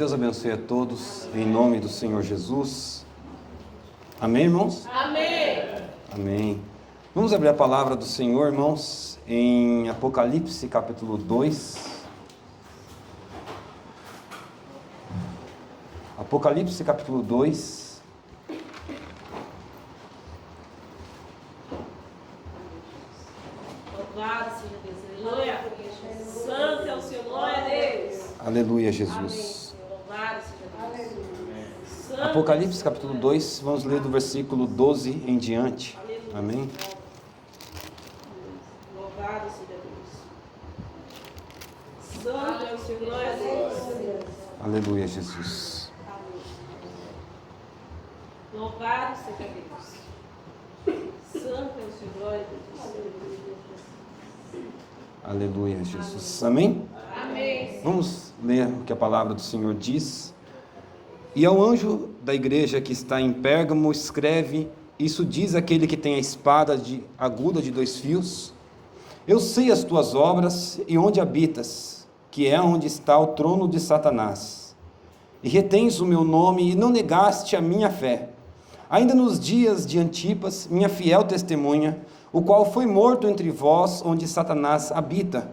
Deus abençoe a todos, em nome do Senhor Jesus. Amém, irmãos? Amém. Amém. Vamos abrir a palavra do Senhor, irmãos, em Apocalipse, capítulo 2. Apocalipse, capítulo 2. Louvado seja Deus. Aleluia. Santo é o Senhor. Glória a Deus. Aleluia, Amém, Jesus. Senhor. Louvado seja Deus. Santo Apocalipse, capítulo 2, vamos ler do versículo 12 em diante. Aleluia. Amém? Louvado seja Deus. Santo é o Senhor. Glória a Deus. Aleluia, Jesus. Louvado seja Deus. Santo é o Senhor. Glória a Deus. Aleluia, Jesus. Amém? Amém. Vamos ler o que a palavra do Senhor diz. E ao anjo da igreja que está em Pérgamo escreve: isso diz aquele que tem a espada aguda de 2 fios. Eu sei as tuas obras e onde habitas, que é onde está o trono de Satanás. E retens o meu nome e não negaste a minha fé. Ainda nos dias de Antipas, minha fiel testemunha, o qual foi morto entre vós, onde Satanás habita.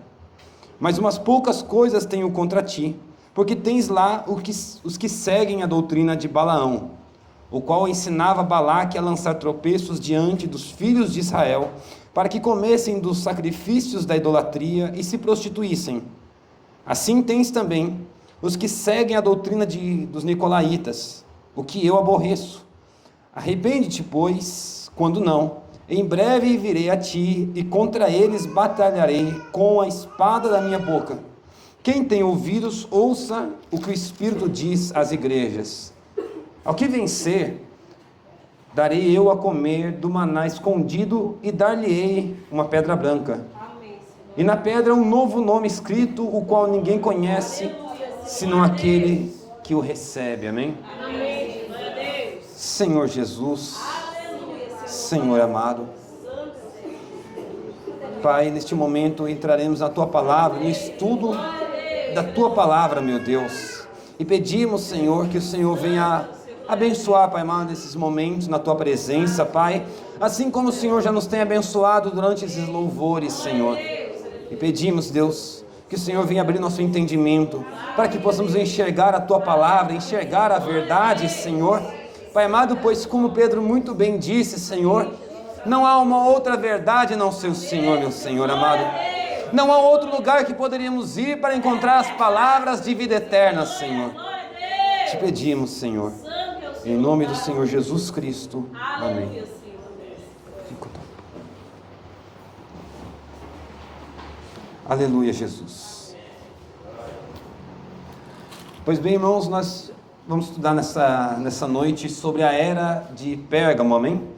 Mas umas poucas coisas tenho contra ti, porque tens lá os que seguem a doutrina de Balaão, o qual ensinava Balaque a lançar tropeços diante dos filhos de Israel, para que comessem dos sacrifícios da idolatria e se prostituíssem. Assim tens também os que seguem a doutrina dos nicolaítas, o que eu aborreço. Arrepende-te, pois, quando não, em breve virei a ti, e contra eles batalharei com a espada da minha boca. Quem tem ouvidos, ouça o que o Espírito diz às igrejas. Ao que vencer, darei eu a comer do maná escondido, e dar-lhe-ei uma pedra branca. Amém, Senhor. E na pedra um novo nome escrito, o qual ninguém conhece, senão aquele que o recebe. Amém? Amém. Glória a Deus. Senhor Jesus, Aleluia, Senhor. Senhor amado, Pai, neste momento entraremos na Tua Palavra, no estudo da Tua Palavra, meu Deus, e pedimos, Senhor, que o Senhor venha abençoar, Pai amado, esses momentos na Tua presença, Pai, assim como o Senhor já nos tem abençoado durante esses louvores, Senhor, e pedimos, Deus, que o Senhor venha abrir nosso entendimento, para que possamos enxergar a Tua Palavra, enxergar a verdade, Senhor, Pai amado, pois como Pedro muito bem disse, Senhor, não há uma outra verdade não ser o Senhor, meu Senhor amado. Não há outro lugar que poderíamos ir para encontrar as palavras de vida eterna, Senhor. Te pedimos, Senhor, em nome do Senhor Jesus Cristo. Amém. Aleluia, Jesus. Pois bem, irmãos, nós vamos estudar nessa noite sobre a era de Pérgamo, amém?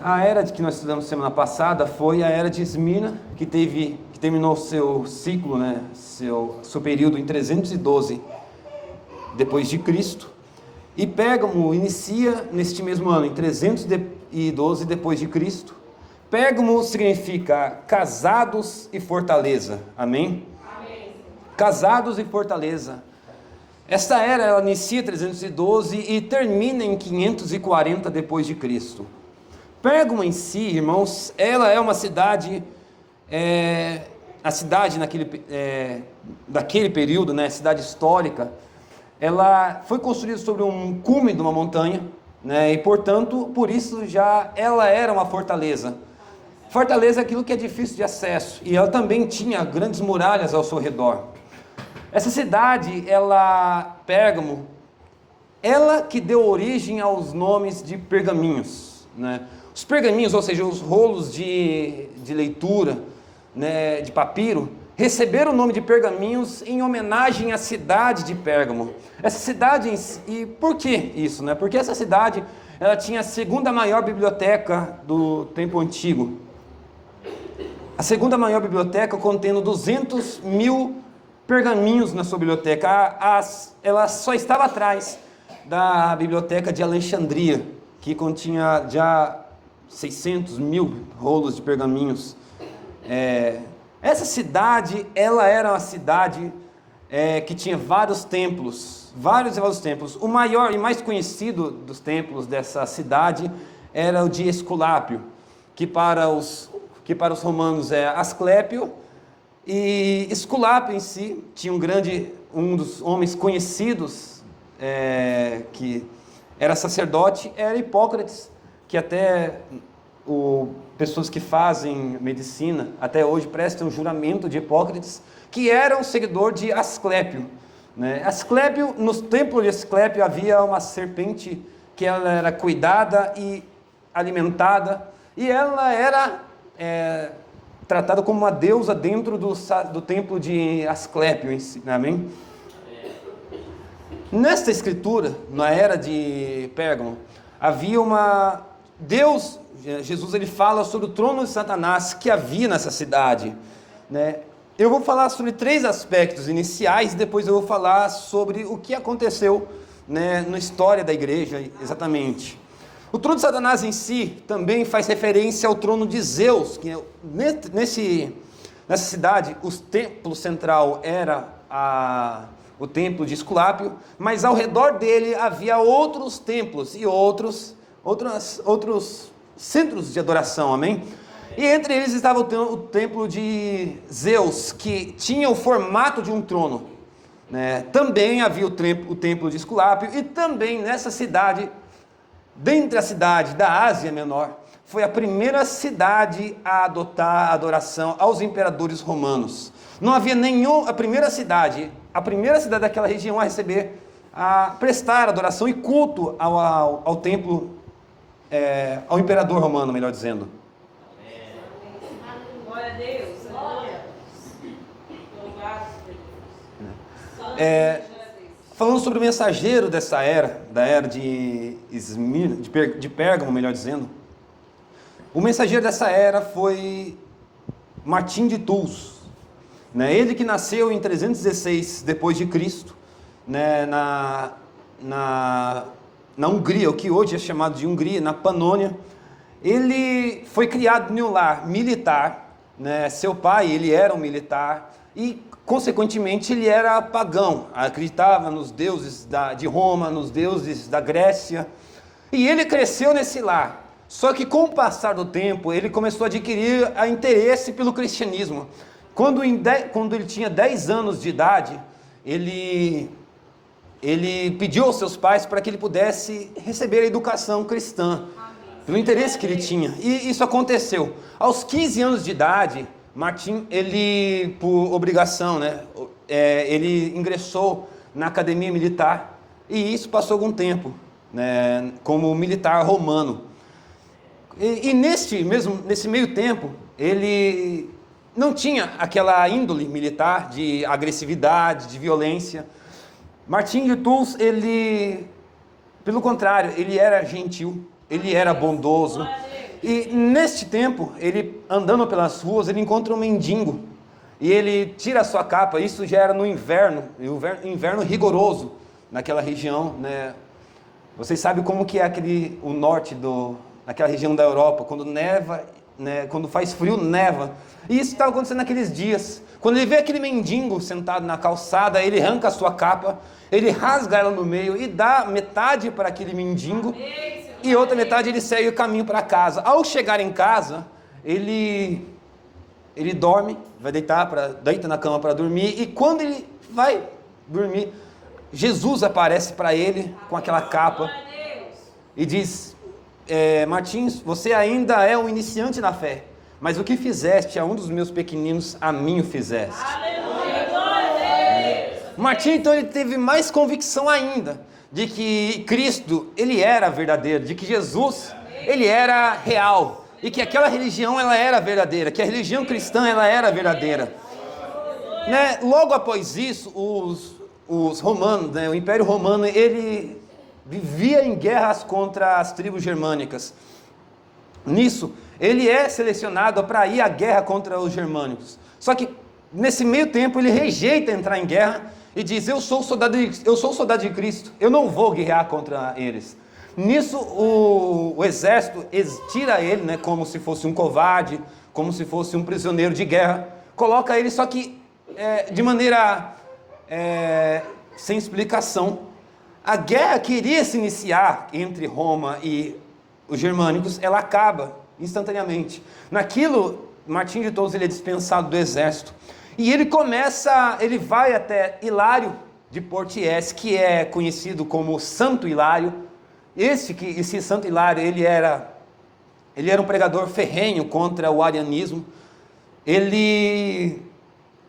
A era que nós estudamos semana passada foi a era de Esmirna, que terminou seu ciclo, seu período em 312 depois de Cristo. E Pérgamo inicia neste mesmo ano, em 312 depois de Cristo. Pérgamo significa casados e fortaleza, amém? Amém. Casados e fortaleza. Esta era, ela inicia 312 e termina em 540 depois de Cristo. Pérgamo em si, irmãos, ela é uma cidade, a cidade daquele período, cidade histórica, ela foi construída sobre um cume de uma montanha, e portanto, por isso já ela era uma fortaleza. Fortaleza é aquilo que é difícil de acesso, e ela também tinha grandes muralhas ao seu redor. Essa cidade, Pérgamo, ela que deu origem aos nomes de pergaminhos, Os pergaminhos, ou seja, os rolos de leitura, de papiro, receberam o nome de pergaminhos em homenagem à cidade de Pérgamo. Essa cidade, e por que isso? Porque essa cidade, ela tinha a segunda maior biblioteca do tempo antigo. A segunda maior biblioteca, contendo 200 mil pergaminhos na sua biblioteca. Ela só estava atrás da biblioteca de Alexandria, que continha já 600 mil rolos de pergaminhos. Essa cidade, ela era uma cidade que tinha vários templos, vários e vários templos. O maior e mais conhecido dos templos dessa cidade era o de Esculápio, que para os romanos é Asclépio, e Esculápio em si tinha um dos homens conhecidos, que era sacerdote, era Hipócrates, que até pessoas que fazem medicina até hoje prestam um juramento de Hipócrates, que era um seguidor de Asclépio, né? Asclépio, no templo de Asclépio havia uma serpente que ela era cuidada e alimentada, e ela era tratada como uma deusa dentro do templo de Asclépio, amém? Nesta escritura, na era de Pérgamo, havia Jesus ele fala sobre o trono de Satanás que havia nessa cidade, né? Eu vou falar sobre 3 aspectos iniciais, depois eu vou falar sobre o que aconteceu, né, na história da igreja, exatamente. O trono de Satanás em si também faz referência ao trono de Zeus, que nessa cidade o templo central era o templo de Esculápio, mas ao redor dele havia outros templos e outros centros de adoração, amém? E entre eles estava o templo de Zeus, que tinha o formato de um trono, né? Também havia o templo de Esculápio, e também nessa cidade, dentre a cidade da Ásia Menor, foi a primeira cidade a adotar a adoração aos imperadores romanos. Não havia a primeira cidade daquela região a prestar adoração e culto ao templo, ao imperador romano, melhor dizendo. Glória a Deus. Glória. Louvado seja Deus. Falando sobre o mensageiro dessa era, da era de Esmirna, de Pérgamo, melhor dizendo, o mensageiro dessa era foi Martim de Tours, né? Ele que nasceu em 316 depois de Cristo, né? na Hungria, o que hoje é chamado de Hungria, na Panônia. Ele foi criado em um lar militar, né? Seu pai, ele era um militar e, consequentemente, ele era pagão, acreditava nos deuses de Roma, nos deuses da Grécia, e ele cresceu nesse lar. Só que com o passar do tempo, ele começou a adquirir interesse pelo cristianismo. Quando ele tinha 10 anos de idade, ele pediu aos seus pais para que ele pudesse receber a educação cristã, pelo interesse que ele tinha, e isso aconteceu. Aos 15 anos de idade, Martim, ele, por obrigação, né, ele ingressou na academia militar, e isso passou algum tempo, né, como militar romano. E nesse meio tempo, ele não tinha aquela índole militar de agressividade, de violência. Martim de Tours, pelo contrário, ele era gentil, ele era bondoso. E neste tempo, ele andando pelas ruas, ele encontra um mendigo. E ele tira a sua capa, isso já era no inverno inverno rigoroso naquela região, né? Vocês sabem como que é o norte naquela região da Europa, quando neva, né? Quando faz frio, neva. E isso estava acontecendo naqueles dias. Quando ele vê aquele mendigo sentado na calçada, ele arranca a sua capa, ele rasga ela no meio e dá metade para aquele mendigo, e outra metade ele segue o caminho para casa. Ao chegar em casa, ele dorme, deita na cama para dormir, e quando ele vai dormir, Jesus aparece para ele com aquela capa e diz: Martins, você ainda é um iniciante na fé, mas o que fizeste a um dos meus pequeninos, a mim o fizeste. Aleluia, glória a Deus. Martim, então, ele teve mais convicção ainda de que Cristo, ele era verdadeiro, de que Jesus, ele era real, e que aquela religião, ela era verdadeira, que a religião cristã, ela era verdadeira, né? Logo após isso, os romanos, né, o Império Romano, ele vivia em guerras contra as tribos germânicas. Nisso, ele é selecionado para ir à guerra contra os germânicos. Só que, nesse meio tempo, ele rejeita entrar em guerra e diz: eu sou soldado de Cristo, eu não vou guerrear contra eles. Nisso, o exército tira ele, né, como se fosse um covarde, como se fosse um prisioneiro de guerra, coloca ele, só que de maneira sem explicação. A guerra que iria se iniciar entre Roma e os germânicos, ela acaba instantaneamente. Naquilo, Martim de Tours ele é dispensado do exército. E ele vai até Hilário de Poitiers, que é conhecido como Santo Hilário. Esse Santo Hilário, ele era um pregador ferrenho contra o arianismo. Ele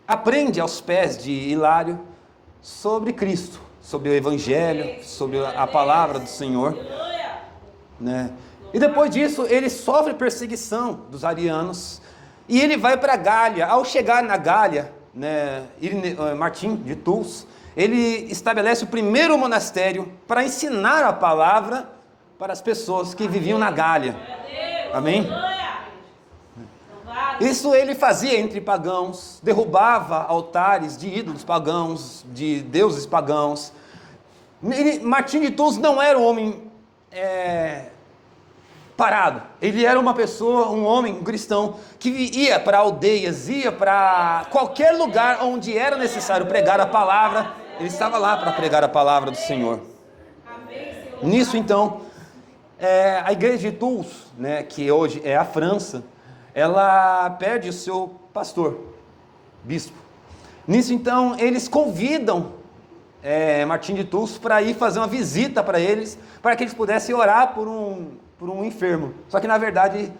aprende aos pés de Hilário sobre Cristo, sobre o Evangelho, sobre a palavra do Senhor, né? E depois disso, ele sofre perseguição dos arianos, e ele vai para Gália. Ao chegar na Gália, né, Martim de Tours, ele estabelece o primeiro monastério para ensinar a palavra para as pessoas que viviam na Gália. Amém? Isso ele fazia entre pagãos, derrubava altares de ídolos pagãos, de deuses pagãos. Martim de Tours não era um homem parado. Ele era uma pessoa, um homem, um cristão, que ia para aldeias, ia para qualquer lugar onde era necessário pregar a palavra. Ele estava lá para pregar a palavra do Senhor. Nisso, então, a igreja de Tours, né, que hoje é a França, ela perde o seu pastor, bispo. Nisso, então, eles convidam Martim de Tours para ir fazer uma visita para eles, para que eles pudessem orar por um enfermo. Só que, na verdade,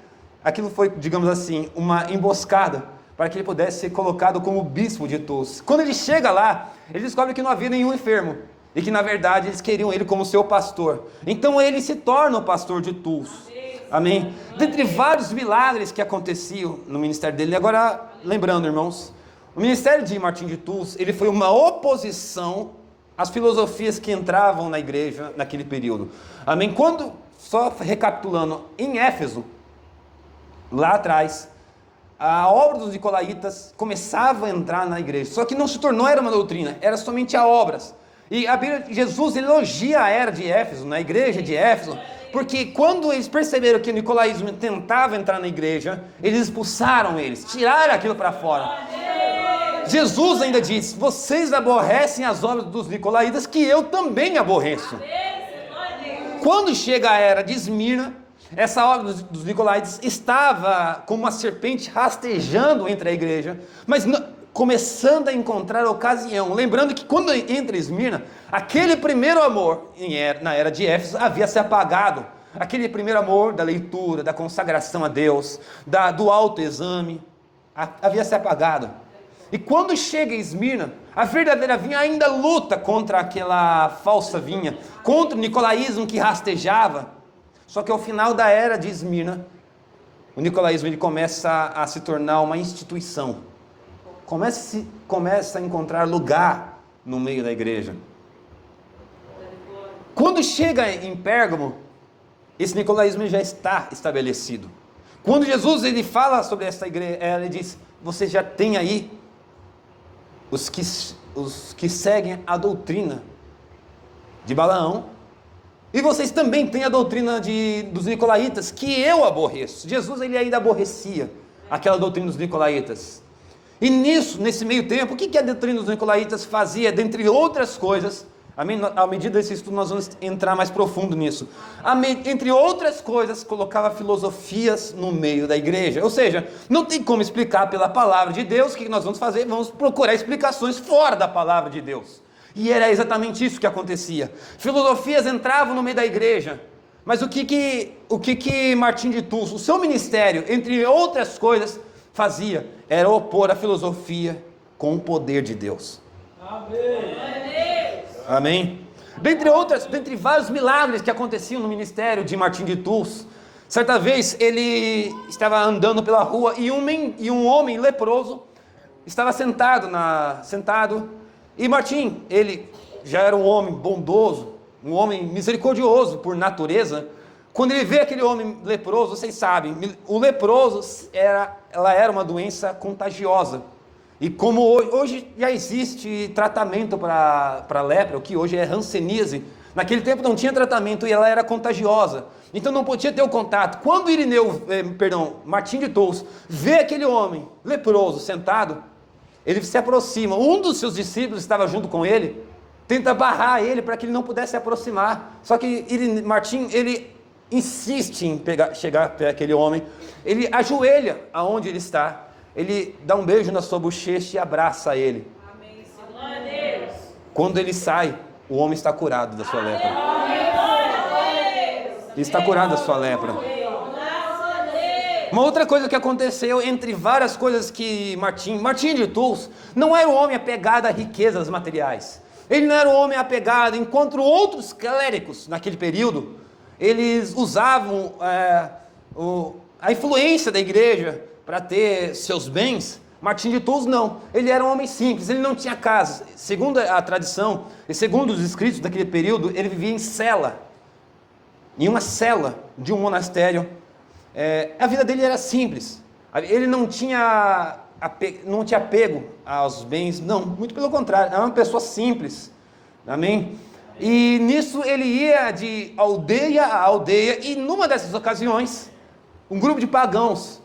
aquilo foi, digamos assim, uma emboscada, para que ele pudesse ser colocado como bispo de Tours. Quando ele chega lá, ele descobre que não havia nenhum enfermo, e que, na verdade, eles queriam ele como seu pastor. Então, ele se torna o pastor de Tours. Amém? Dentre vários milagres que aconteciam no ministério dele, agora, lembrando, irmãos, o ministério de Martim de Tours, ele foi uma oposição às filosofias que entravam na igreja naquele período. Amém? Só recapitulando, em Éfeso, lá atrás, a obra dos nicolaítas começava a entrar na igreja, só que não era uma doutrina, era somente a obras. E a Bíblia, Jesus elogia a era de Éfeso, na igreja de Éfeso, porque quando eles perceberam que o nicolaísmo tentava entrar na igreja, eles expulsaram eles, tiraram aquilo para fora. Jesus ainda disse: vocês aborrecem as obras dos nicolaítas, que eu também aborreço. Quando chega a era de Esmirna, essa obra dos nicolaítas estava como uma serpente rastejando entre a igreja, mas começando a encontrar ocasião. Lembrando que quando entra Esmirna, aquele primeiro amor na era de Éfeso havia se apagado. Aquele primeiro amor da leitura, da consagração a Deus, do autoexame, havia se apagado. E quando chega em Esmirna, a verdadeira vinha ainda luta contra aquela falsa vinha, contra o nicolaísmo que rastejava. Só que ao final da era de Esmirna, o nicolaísmo ele começa a se tornar uma instituição. Começa a encontrar lugar no meio da igreja. Quando chega em Pérgamo, esse nicolaísmo já está estabelecido. Quando Jesus ele fala sobre essa igreja, ele diz: você já tem aí os que seguem a doutrina de Balaão, e vocês também têm a doutrina dos nicolaítas, que eu aborreço. Jesus ele ainda aborrecia aquela doutrina dos nicolaítas. E nesse meio tempo, o que a doutrina dos nicolaítas fazia? Dentre outras coisas, à medida desse estudo nós vamos entrar mais profundo nisso. Entre outras coisas, colocava filosofias no meio da igreja. Ou seja, não tem como explicar pela palavra de Deus. O que nós vamos fazer? Vamos procurar explicações fora da palavra de Deus. E era exatamente isso que acontecia. Filosofias entravam no meio da igreja. Mas o que Martim de Tours, o seu ministério, entre outras coisas, fazia? Era opor a filosofia com o poder de Deus. Amém? Dentre vários milagres que aconteciam no ministério de Martim de Tours, certa vez ele estava andando pela rua e um homem leproso estava sentado, e Martim, ele já era um homem bondoso, um homem misericordioso por natureza. Quando ele vê aquele homem leproso, vocês sabem, o leproso ela era uma doença contagiosa. E como hoje já existe tratamento para lepra, o que hoje é hanseníase, naquele tempo não tinha tratamento e ela era contagiosa. Então não podia ter o contato. Quando Martim de Tours vê aquele homem leproso sentado, ele se aproxima. Um dos seus discípulos estava junto com ele, tenta barrar ele para que ele não pudesse se aproximar. Só que Martim, ele insiste em chegar perto daquele homem. Ele ajoelha aonde ele está. Ele dá um beijo na sua bochecha e abraça ele. Amém. Glória a Deus. Quando ele sai, o homem está curado da sua lepra. Ele está curado da sua lepra. Uma outra coisa que aconteceu, entre várias coisas que Martim de Tours não era um homem apegado a riquezas materiais. Ele não era um homem apegado, enquanto outros clérigos naquele período, eles usavam a influência da igreja para ter seus bens. Martim de Tours não, ele era um homem simples, ele não tinha casa. Segundo a tradição e segundo os escritos daquele período, ele vivia em uma cela de um monastério. A vida dele era simples, ele não tinha apego aos bens, não, muito pelo contrário, era uma pessoa simples, amém? E nisso ele ia de aldeia a aldeia, e numa dessas ocasiões, um grupo de pagãos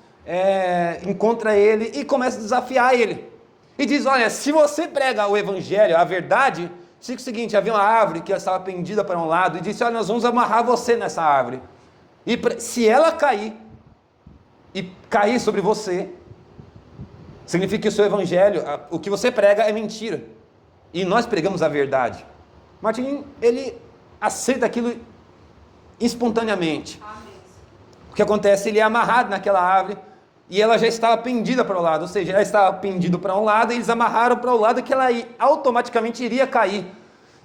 encontra ele e começa a desafiar ele, e diz: olha, se você prega o evangelho, a verdade, fica o seguinte, havia uma árvore que estava pendida para um lado, e disse: olha, nós vamos amarrar você nessa árvore, e se ela cair sobre você, significa que o seu evangelho, o que você prega é mentira, e nós pregamos a verdade. Martim, ele aceita aquilo espontaneamente. O que acontece? Ele é amarrado naquela árvore, e ela já estava pendida para o lado, ou seja, ela estava pendida para um lado, e eles amarraram para o lado que ela automaticamente iria cair,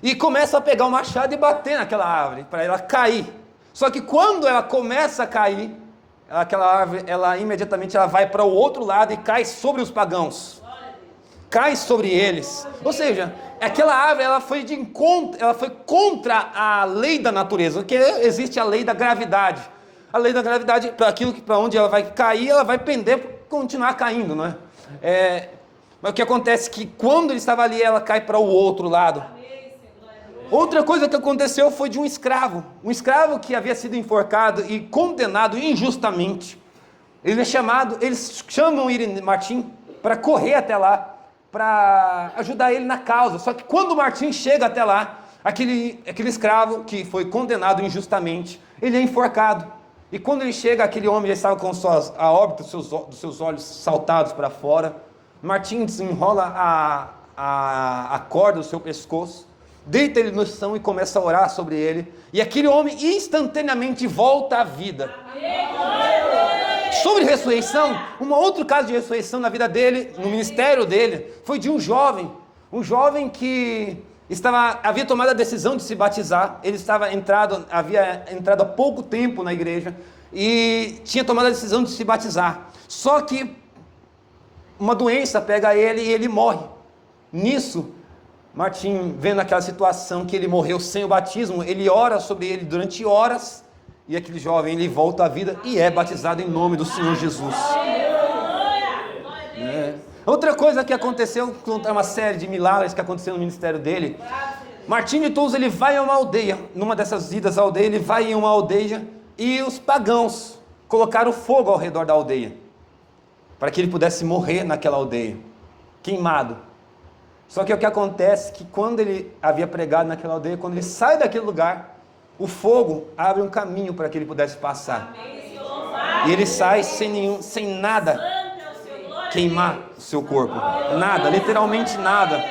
e começa a pegar o machado e bater naquela árvore, para ela cair. Só que quando ela começa a cair, aquela árvore, ela imediatamente vai para o outro lado e cai sobre os pagãos, cai sobre eles. Ou seja, aquela árvore, ela foi contra a lei da natureza, porque existe a lei da gravidade. A lei da gravidade, para onde ela vai cair, ela vai pender, continuar caindo, não é? Mas o que acontece é que quando ele estava ali, ela cai para o outro lado. Outra coisa que aconteceu foi de um escravo que havia sido enforcado e condenado injustamente. Eles chamam Martim para correr até lá, para ajudar ele na causa. Só que quando Martim chega até lá, aquele escravo que foi condenado injustamente, ele é enforcado. E quando ele chega, aquele homem já estava com a órbita dos seus olhos saltados para fora. Martim desenrola a corda do seu pescoço, deita ele no chão e começa a orar sobre ele, e aquele homem instantaneamente volta à vida. Sobre ressurreição, um outro caso de ressurreição na vida dele, no ministério dele, foi de um jovem que havia tomado a decisão de se batizar. Ele havia entrado há pouco tempo na igreja e tinha tomado a decisão de se batizar, só que uma doença pega ele e ele morre. Nisso, Martim, vendo aquela situação que ele morreu sem o batismo, ele ora sobre ele durante horas, e aquele jovem, ele volta à vida e é batizado em nome do Senhor Jesus. Outra coisa que aconteceu, uma série de milagres que aconteceu no ministério dele, Martim de Tours, ele vai a uma aldeia, numa dessas idas à aldeia, ele vai em uma aldeia, e os pagãos colocaram fogo ao redor da aldeia, para que ele pudesse morrer naquela aldeia, queimado. Só que o que acontece é que quando ele havia pregado naquela aldeia, quando ele sai daquele lugar, o fogo abre um caminho para que ele pudesse passar. E ele sai sem nada queimar o seu corpo. Nada, literalmente nada.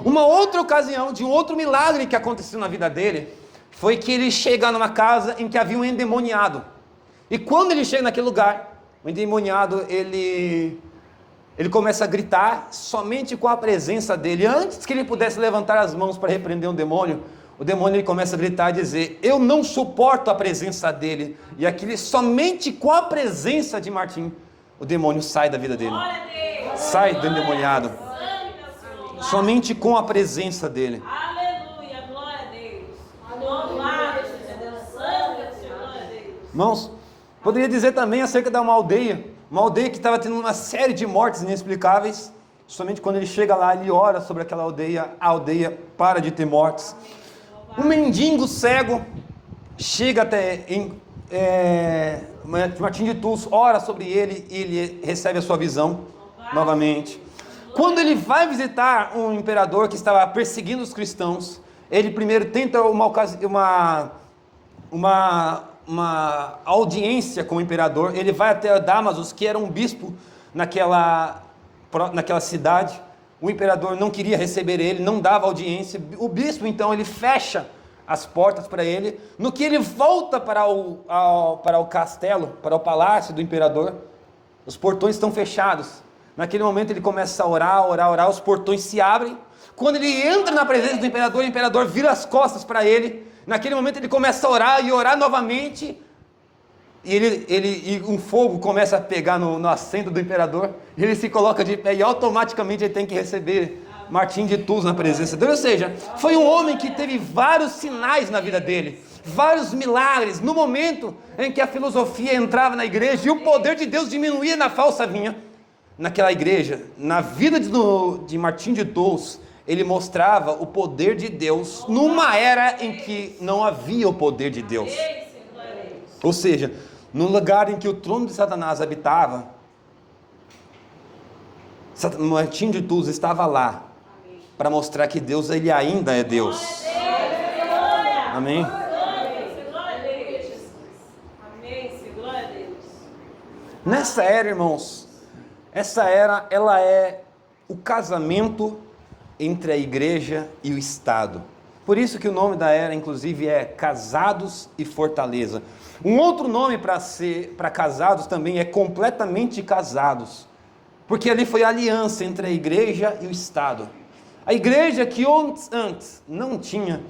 Uma outra ocasião, de um outro milagre que aconteceu na vida dele, foi que ele chega numa casa em que havia um endemoniado. E quando ele chega naquele lugar, o endemoniado, ele começa a gritar somente com a presença dele. Antes que ele pudesse levantar as mãos para repreender o demônio ele começa a gritar e dizer: eu não suporto a presença dele. E somente com a presença de Martim, o demônio sai da vida dele. Sai do endemoniado. Somente com a presença dele. Aleluia, glória a Deus. Glória a Deus. Irmãos, poderia dizer também acerca de uma aldeia que estava tendo uma série de mortes inexplicáveis. Somente quando ele chega lá, ele ora sobre aquela aldeia, a aldeia para de ter mortes. Um mendigo cego chega até Martim de Tours, ora sobre ele e ele recebe a sua visão. novamente. Quando ele vai visitar um imperador que estava perseguindo os cristãos, ele primeiro tenta uma audiência com o imperador. Ele vai até Damasus, que era um bispo naquela cidade. O imperador não queria receber ele, não dava audiência. O bispo, então, ele fecha as portas para ele. No que ele volta para o castelo, para o palácio do imperador, os portões estão fechados. Naquele momento ele começa a orar, os portões se abrem. Quando ele entra na presença do imperador, o imperador vira as costas para ele. Naquele momento ele começa a orar e orar novamente. E um fogo começa a pegar no assento do imperador. E ele se coloca de pé e automaticamente ele tem que receber Martim de Tours na presença dele. Ou seja, foi um homem que teve vários sinais na vida dele, vários milagres. No momento em que a filosofia entrava na igreja e o poder de Deus diminuía na falsa vinha, naquela igreja, na vida de Martim de Tours, ele mostrava o poder de Deus numa era em que não havia o poder de Deus. Ou seja, no lugar em que o trono de Satanás habitava, Martim de Tours estava lá para mostrar que Deus, ele ainda é Deus. Amém? Nessa era, irmãos, essa era, ela é o casamento entre a igreja e o Estado. Por isso que o nome da era, inclusive, é Casados e Fortaleza. Um outro nome para casados também é Completamente Casados, porque ali foi a aliança entre a igreja e o Estado. A igreja que antes não tinha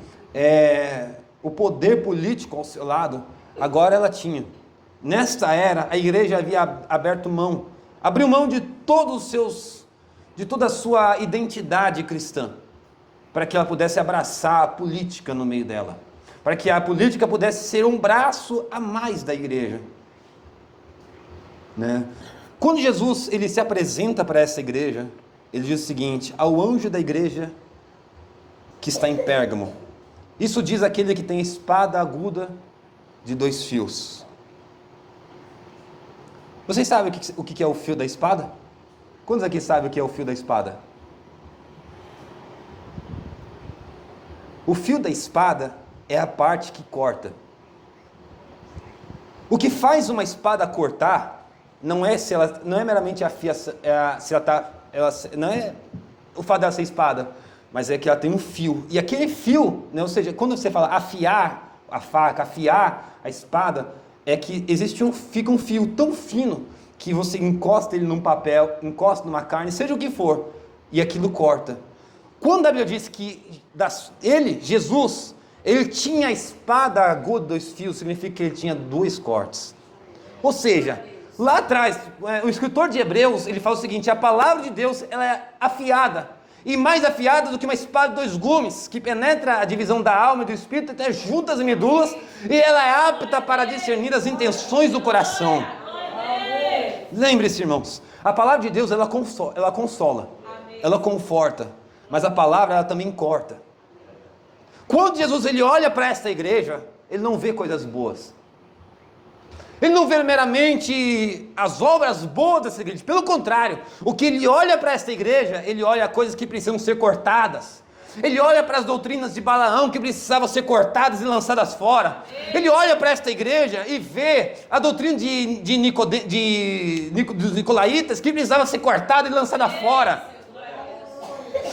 o poder político ao seu lado, agora ela tinha. Nesta era, a igreja havia abriu mão de toda a sua identidade cristã, para que ela pudesse abraçar a política no meio dela, para que a política pudesse ser um braço a mais da igreja, né? Quando Jesus ele se apresenta para essa igreja, ele diz o seguinte: ao anjo da igreja que está em Pérgamo, isso diz aquele que tem espada aguda de 2 fios. Vocês sabem o que é o fio da espada? Quantos aqui sabem o que é o fio da espada? O fio da espada é a parte que corta. O que faz uma espada cortar não é meramente a fiação, não é o fato dela ser espada, mas é que ela tem um fio. E aquele fio, né, ou seja, quando você fala afiar a faca, afiar a espada, é que fica um fio tão fino que você encosta ele num papel, encosta numa carne, seja o que for, e aquilo corta. Quando a Bíblia diz que Jesus, ele tinha a espada aguda de 2 fios, significa que ele tinha 2 cortes. Ou seja, lá atrás, o escritor de Hebreus, ele fala o seguinte: a palavra de Deus, ela é afiada, e mais afiada do que uma espada de 2 gumes, que penetra a divisão da alma e do espírito até juntas e medulas, e ela é apta para discernir as intenções do coração. Lembre-se, irmãos, a palavra de Deus, ela consola, ela conforta, mas a palavra, ela também corta. Quando Jesus ele olha para esta igreja, ele não vê coisas boas, ele não vê meramente as obras boas dessa igreja. Pelo contrário, o que ele olha para esta igreja, ele olha coisas que precisam ser cortadas. Ele olha para as doutrinas de Balaão que precisavam ser cortadas e lançadas fora. Ele olha para esta igreja e vê a doutrina dos nicolaítas que precisava ser cortada e lançada fora.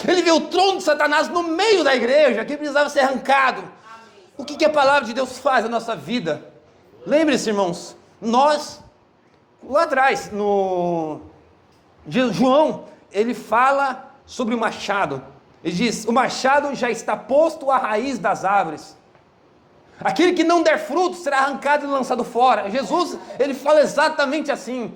Ele vê o trono de Satanás no meio da igreja que precisava ser arrancado. O que a palavra de Deus faz na nossa vida? Lembre-se, irmãos, nós, lá atrás, João, ele fala sobre o machado. Ele diz: o machado já está posto à raiz das árvores. Aquele que não der fruto será arrancado e lançado fora. Jesus, ele fala exatamente assim: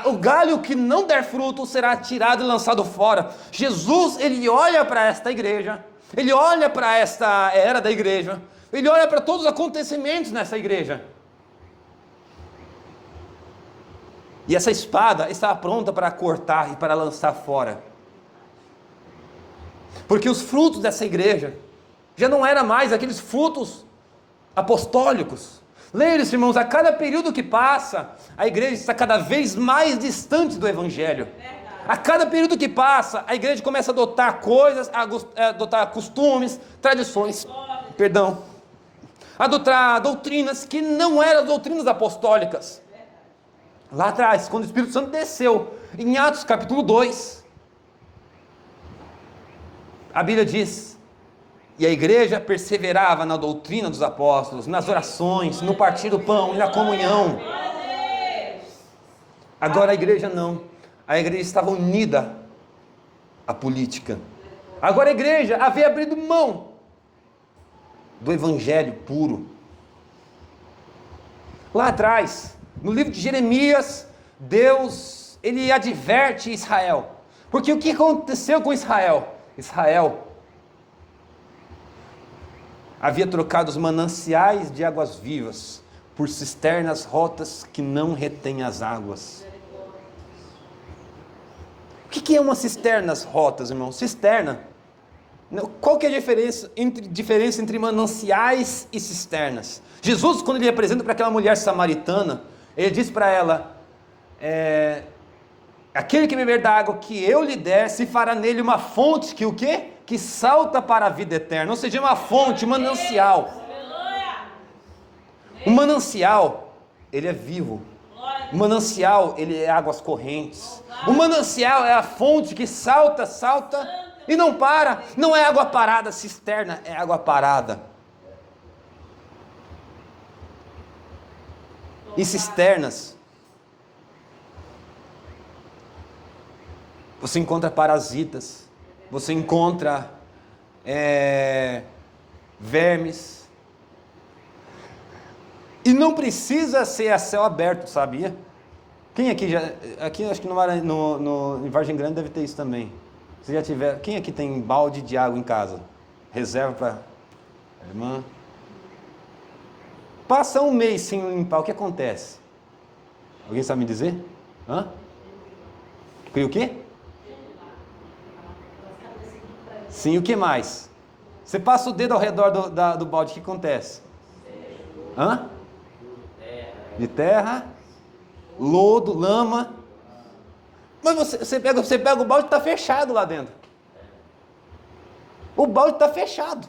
o galho que não der fruto será tirado e lançado fora. Jesus, ele olha para esta igreja, ele olha para esta era da igreja, ele olha para todos os acontecimentos nessa igreja. E essa espada estava pronta para cortar e para lançar fora. Porque os frutos dessa igreja já não eram mais aqueles frutos apostólicos. Lembre-se, irmãos, a cada período que passa, a igreja está cada vez mais distante do Evangelho. A cada período que passa, a igreja começa a adotar coisas, a adotar costumes, tradições, adotar doutrinas que não eram doutrinas apostólicas. Lá atrás, quando o Espírito Santo desceu, em Atos capítulo 2, a Bíblia diz: e a igreja perseverava na doutrina dos apóstolos, nas orações, no partir do pão e na comunhão. Agora a igreja não. A igreja estava unida à política. Agora a igreja havia abrido mão do evangelho puro. Lá atrás, no livro de Jeremias, Deus, ele adverte Israel. Porque o que aconteceu com Israel? Israel havia trocado os mananciais de águas vivas por cisternas rotas que não retêm as águas. O que é uma cisterna rotas, irmão? Cisterna. Qual que é a diferença entre mananciais e cisternas? Jesus, quando ele apresenta para aquela mulher samaritana, ele diz para ela: aquele que beber da água que eu lhe der, se fará nele uma fonte que o quê? Que salta para a vida eterna. Ou seja, uma fonte, um manancial. O manancial, ele é vivo. O manancial, ele é águas correntes. O manancial é a fonte que salta e não para. Não é água parada. Cisterna é água parada. Em cisternas, você encontra parasitas, você encontra vermes. E não precisa ser a céu aberto, sabia? Quem aqui já... Aqui acho que em Vargem Grande deve ter isso também. Você já tiver... Quem aqui tem balde de água em casa? Reserva para... Irmã? Passa um mês sem limpar, o que acontece? Alguém sabe me dizer? Hã? E o quê? Sim, o que mais? Você passa o dedo ao redor do balde, o que acontece? Hã? De terra, lodo, lama. Mas você pega o balde e está fechado lá dentro. O balde está fechado.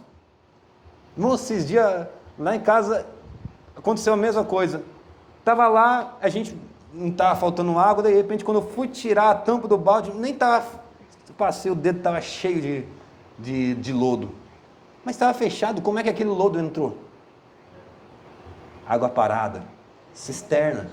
Irmão, esses dias lá em casa aconteceu a mesma coisa. Estava lá, a gente não estava faltando água, de repente quando eu fui tirar a tampa do balde, nem estava, passei o dedo, estava cheio de lodo. Mas estava fechado, como é que aquele lodo entrou? Água parada, cisterna.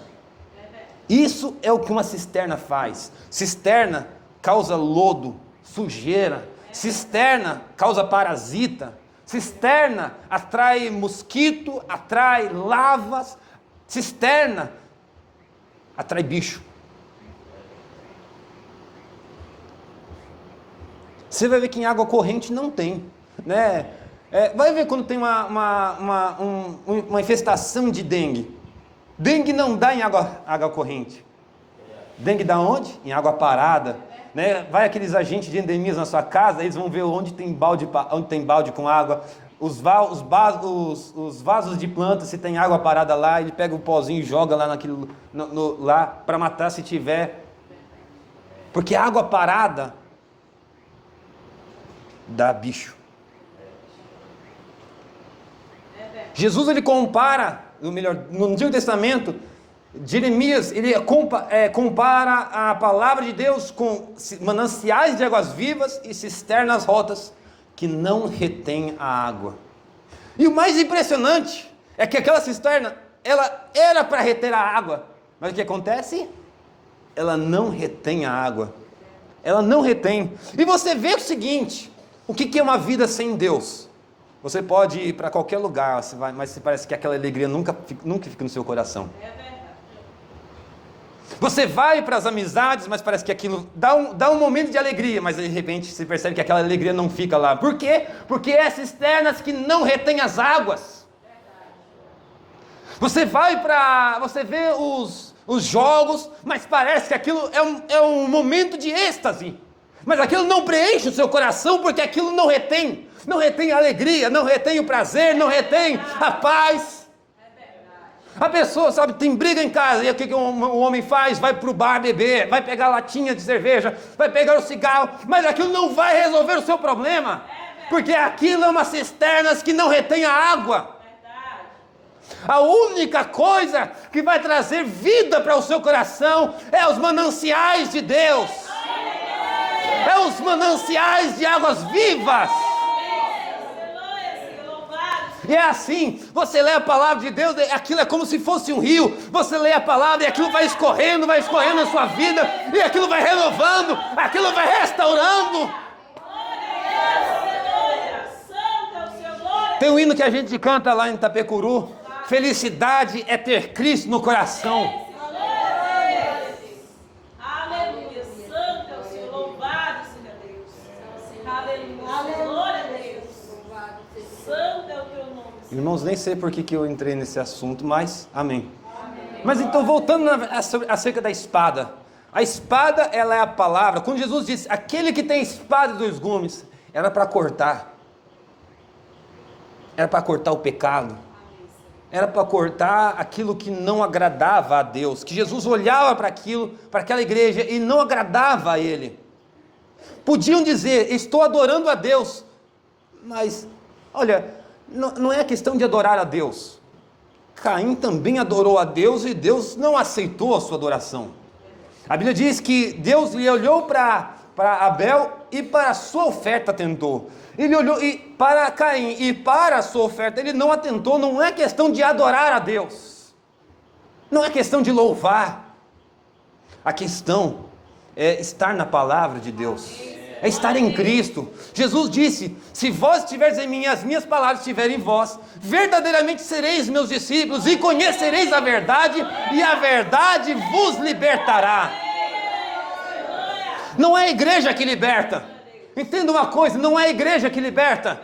Isso é o que uma cisterna faz. Cisterna causa lodo, sujeira. Cisterna causa parasita. Cisterna atrai mosquito, atrai lavas. Cisterna atrai bicho. Você vai ver que em água corrente não tem, né? Vai ver quando tem uma infestação de dengue. Dengue não dá em água corrente. Dengue dá onde? Em água parada. Né? Vai aqueles agentes de endemias na sua casa, eles vão ver onde tem balde com água. Os vasos de planta, se tem água parada lá, ele pega o pozinho e joga lá lá para matar se tiver. Porque água parada dá bicho. Jesus, ele compara, no Antigo Testamento, Jeremias, ele compara a palavra de Deus com mananciais de águas vivas e cisternas rotas que não retêm a água. E o mais impressionante é que aquela cisterna, ela era para reter a água, mas o que acontece? Ela não retém a água. Ela não retém. E você vê o seguinte, o que é uma vida sem Deus? Você pode ir para qualquer lugar, mas parece que aquela alegria nunca fica no seu coração. É verdade. Você vai para as amizades, mas parece que aquilo dá um momento de alegria, mas de repente você percebe que aquela alegria não fica lá. Por quê? Porque é cisternas que não retêm as águas. Você vê os jogos, mas parece que aquilo é um momento de êxtase. Mas aquilo não preenche o seu coração, porque aquilo não retém. Não retém a alegria, não retém o prazer, não retém a paz. A pessoa, sabe, tem briga em casa, e o que o homem faz? Vai para o bar beber, vai pegar latinha de cerveja, vai pegar o cigarro, mas aquilo não vai resolver o seu problema, porque aquilo é uma cisterna que não retém a água. A única coisa que vai trazer vida para o seu coração é os mananciais de Deus, é os mananciais de águas vivas. E é assim, você lê a palavra de Deus, aquilo é como se fosse um rio, você lê a palavra e aquilo vai escorrendo na sua vida, e aquilo vai renovando, aquilo vai restaurando. Tem um hino que a gente canta lá em Itapecuru: felicidade é ter Cristo no coração. Aleluia, santo é o Senhor, louvado seja Deus. Aleluia, glória a Deus. Santo é o teu nome. Irmãos, nem sei por que eu entrei nesse assunto, mas amém. Mas então, voltando acerca da espada. A espada, ela é a palavra. Quando Jesus disse, aquele que tem espada de dois gumes, era para cortar. Era para cortar o pecado. Era para cortar aquilo que não agradava a Deus. Que Jesus olhava para aquilo, para aquela igreja, e não agradava a Ele. Podiam dizer, estou adorando a Deus. Mas, olha, não é questão de adorar a Deus. Caim também adorou a Deus e Deus não aceitou a sua adoração. A Bíblia diz que Deus lhe olhou para Abel e para a sua oferta atentou. Ele olhou para Caim e para a sua oferta ele não atentou. Não é questão de adorar a Deus. Não é questão de louvar. A questão é estar na palavra de Deus. É estar em Cristo. Jesus disse, se vós estiveres em mim, as minhas palavras estiverem em vós, verdadeiramente sereis meus discípulos, e conhecereis a verdade, e a verdade vos libertará. Não é a igreja que liberta. Entenda uma coisa, não é a igreja que liberta.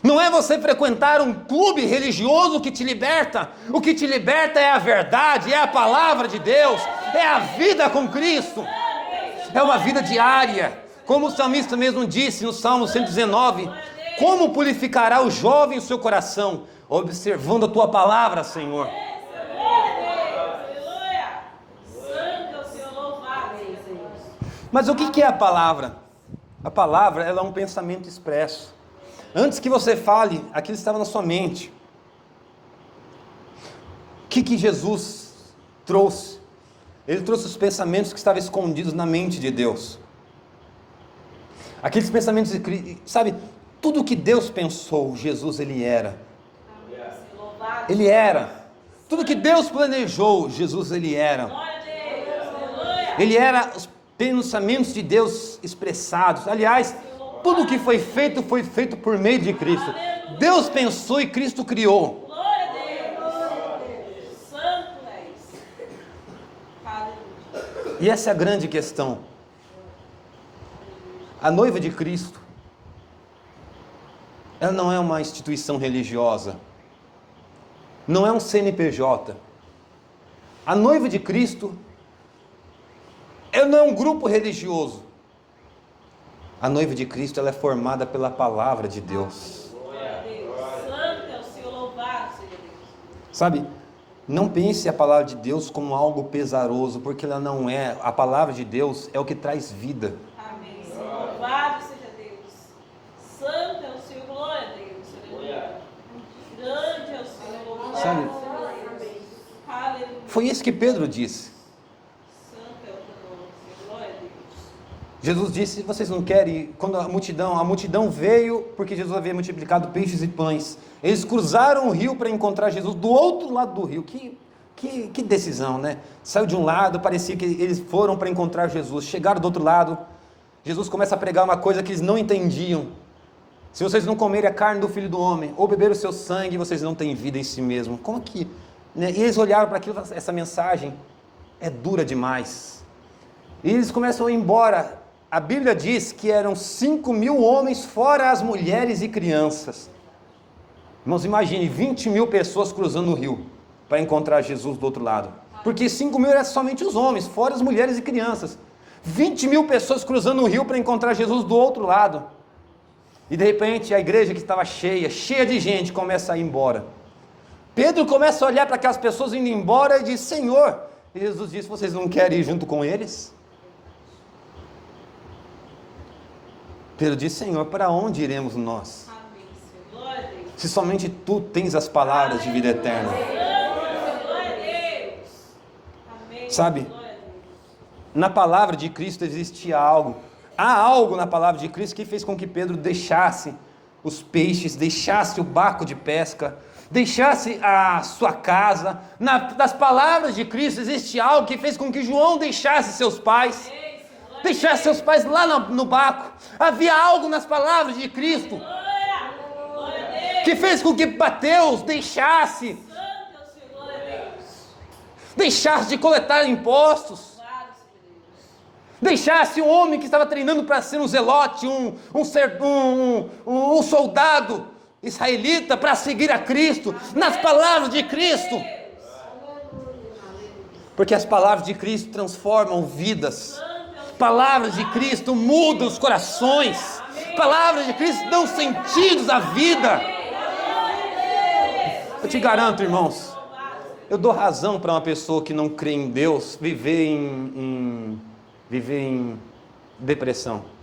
Não é você frequentar um clube religioso que te liberta. O que te liberta é a verdade, é a palavra de Deus, é a vida com Cristo. É uma vida diária, como o salmista mesmo disse no Salmo 119, como purificará o jovem o seu coração, observando a tua palavra, Senhor. Mas o que é a palavra? A palavra, ela é um pensamento expresso. Antes que você fale, aquilo estava na sua mente. O que Jesus trouxe? Ele trouxe os pensamentos que estavam escondidos na mente de Deus. Aqueles pensamentos, sabe, tudo que Deus pensou, Jesus ele era. Ele era. Tudo que Deus planejou, Jesus ele era. Ele era os pensamentos de Deus expressados. Aliás, tudo que foi feito por meio de Cristo. Deus pensou e Cristo criou. E essa é a grande questão. A noiva de Cristo, ela não é uma instituição religiosa, não é um CNPJ. A noiva de Cristo, ela não é um grupo religioso. A noiva de Cristo, ela é formada pela palavra de Deus. Sabe? Não pense a palavra de Deus como algo pesaroso, porque ela não é. A palavra de Deus é o que traz vida. Amém. Louvado seja Deus. Santo é o Senhor, glória a Deus. Aleluia. Grande é o Senhor, louvado. Sabe? Aleluia. Foi isso que Pedro disse. Santo é o teu nome, Senhor, glória a Deus. Jesus disse, vocês não querem, quando a multidão veio, porque Jesus havia multiplicado peixes e pães, eles cruzaram o rio para encontrar Jesus do outro lado do rio. Que decisão, né? Saiu de um lado, parecia que eles foram para encontrar Jesus, chegaram do outro lado, Jesus começa a pregar uma coisa que eles não entendiam. Se vocês não comerem a carne do Filho do Homem, ou beber o seu sangue, vocês não têm vida em si mesmo. Como que... Né? E eles olharam para aquilo, essa mensagem é dura demais. E eles começam a ir embora. A Bíblia diz que eram 5.000 homens, fora as mulheres e crianças. Irmãos, imagine 20.000 pessoas cruzando o rio para encontrar Jesus do outro lado. Porque 5.000 eram somente os homens, fora as mulheres e crianças. 20.000 pessoas cruzando o rio para encontrar Jesus do outro lado. E de repente a igreja que estava cheia de gente, começa a ir embora. Pedro começa a olhar para aquelas pessoas indo embora e diz: Senhor, e Jesus disse: vocês não querem ir junto com eles? Pedro diz: Senhor, para onde iremos nós? Amém, Senhor. Glória a Deus. Se somente tu tens as palavras de vida eterna. Glória a Deus. Amém. Sabe? Glória a Deus. Na palavra de Cristo existe algo. Há algo na palavra de Cristo que fez com que Pedro deixasse os peixes, deixasse o barco de pesca, deixasse a sua casa. Das palavras de Cristo existe algo que fez com que João deixasse seus pais, deixasse seus pais lá no barco. Havia algo nas palavras de Cristo Glória a Deus. que fez com que Mateus deixasse Santo é o Senhor. Glória a Deus. deixasse de coletar impostos, Claro, Senhor Deus. deixasse um homem que estava treinando para ser um zelote, um soldado israelita, para seguir a Cristo, nas palavras de Cristo. Porque as palavras de Cristo transformam vidas. Palavras de Cristo mudam os corações. Palavras de Cristo dão sentidos à vida. Eu te garanto, irmãos, eu dou razão para uma pessoa que não crê em Deus viver em depressão.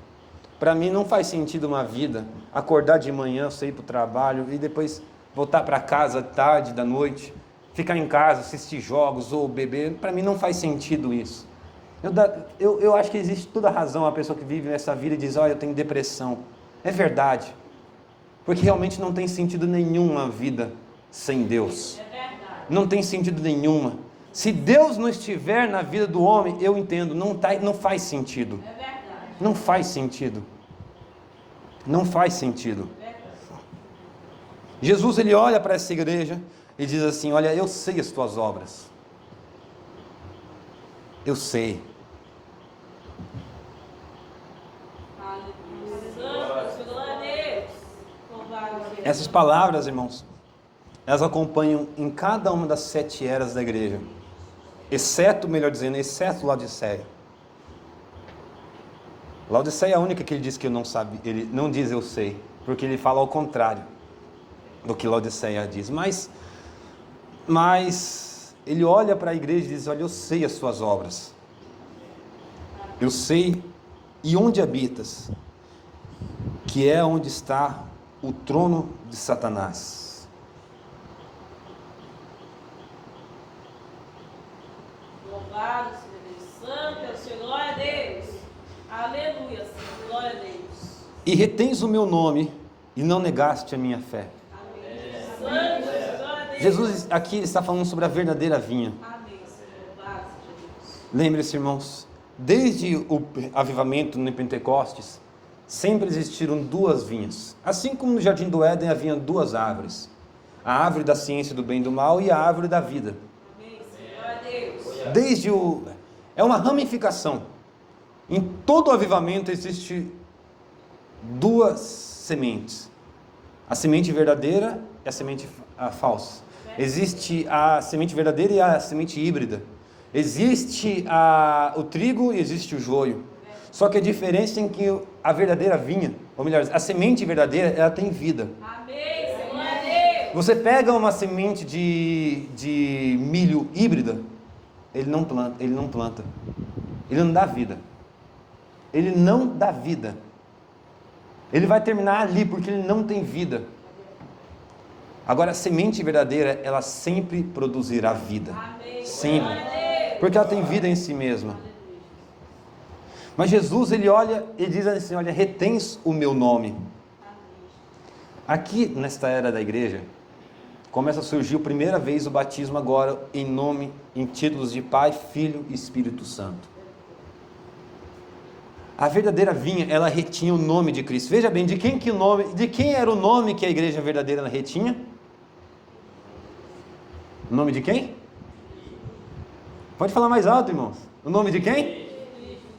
Para mim não faz sentido uma vida acordar de manhã, sair para o trabalho e depois voltar para casa tarde da noite, ficar em casa, assistir jogos ou beber. Para mim não faz sentido isso. Eu acho que existe toda a razão a pessoa que vive nessa vida e diz: olha, eu tenho depressão. É verdade, porque realmente não tem sentido nenhuma vida sem Deus. Não tem sentido nenhuma. Se Deus não estiver na vida do homem, eu entendo, não faz sentido. Não faz sentido. Não faz sentido. Jesus, ele olha para essa igreja e diz assim: olha, eu sei as tuas obras. Eu sei. Essas palavras, irmãos, elas acompanham em cada uma das 7 eras da igreja. Exceto Laodiceia. Laodiceia é a única que ele diz que eu não sabe, ele não diz eu sei, porque ele fala ao contrário do que Laodiceia diz. Mas ele olha para a igreja e diz: olha, eu sei as suas obras. Eu sei e onde habitas, que é onde está o trono de Satanás. Louvado seja Deus. Santo é o Senhor. Glória a Deus. Aleluia, Senhor. Glória a Deus. E retens o meu nome e não negaste a minha fé. Amém. Santo é o Senhor. Glória a Deus. Jesus aqui está falando sobre a verdadeira vinha. Amém, Senhor. Louvado seja Deus. Lembre-se, irmãos, desde o avivamento no Pentecostes, sempre existiram 2 vinhas. Assim como no Jardim do Éden havia 2 árvores: a árvore da ciência do bem e do mal e a árvore da vida. Amém, Senhor. Glória a Deus. É uma ramificação. Em todo o avivamento existe 2 sementes: a semente verdadeira e a semente falsa. Existe a semente verdadeira e a semente híbrida. Existe o trigo e existe o joio. Só que a diferença é que a verdadeira vinha, ou melhor, a semente verdadeira, ela tem vida. Amém, Senhor. Glória a Deus. Você pega uma semente de milho híbrida, ele não planta, ele não dá vida. Ele não dá vida. Ele vai terminar ali porque ele não tem vida. Agora, a semente verdadeira, ela sempre produzirá vida. Amém. Sempre. Glória a Deus. Porque ela tem vida em si mesma. Mas Jesus, ele olha e diz assim: olha, retens o meu nome. Aqui, nesta era da igreja, começa a surgir a primeira vez o batismo agora em títulos de Pai, Filho e Espírito Santo. A verdadeira vinha, ela retinha o nome de Cristo. Veja bem, de quem era o nome que a igreja verdadeira ela retinha? O nome de quem? Pode falar mais alto, irmãos. O nome de quem?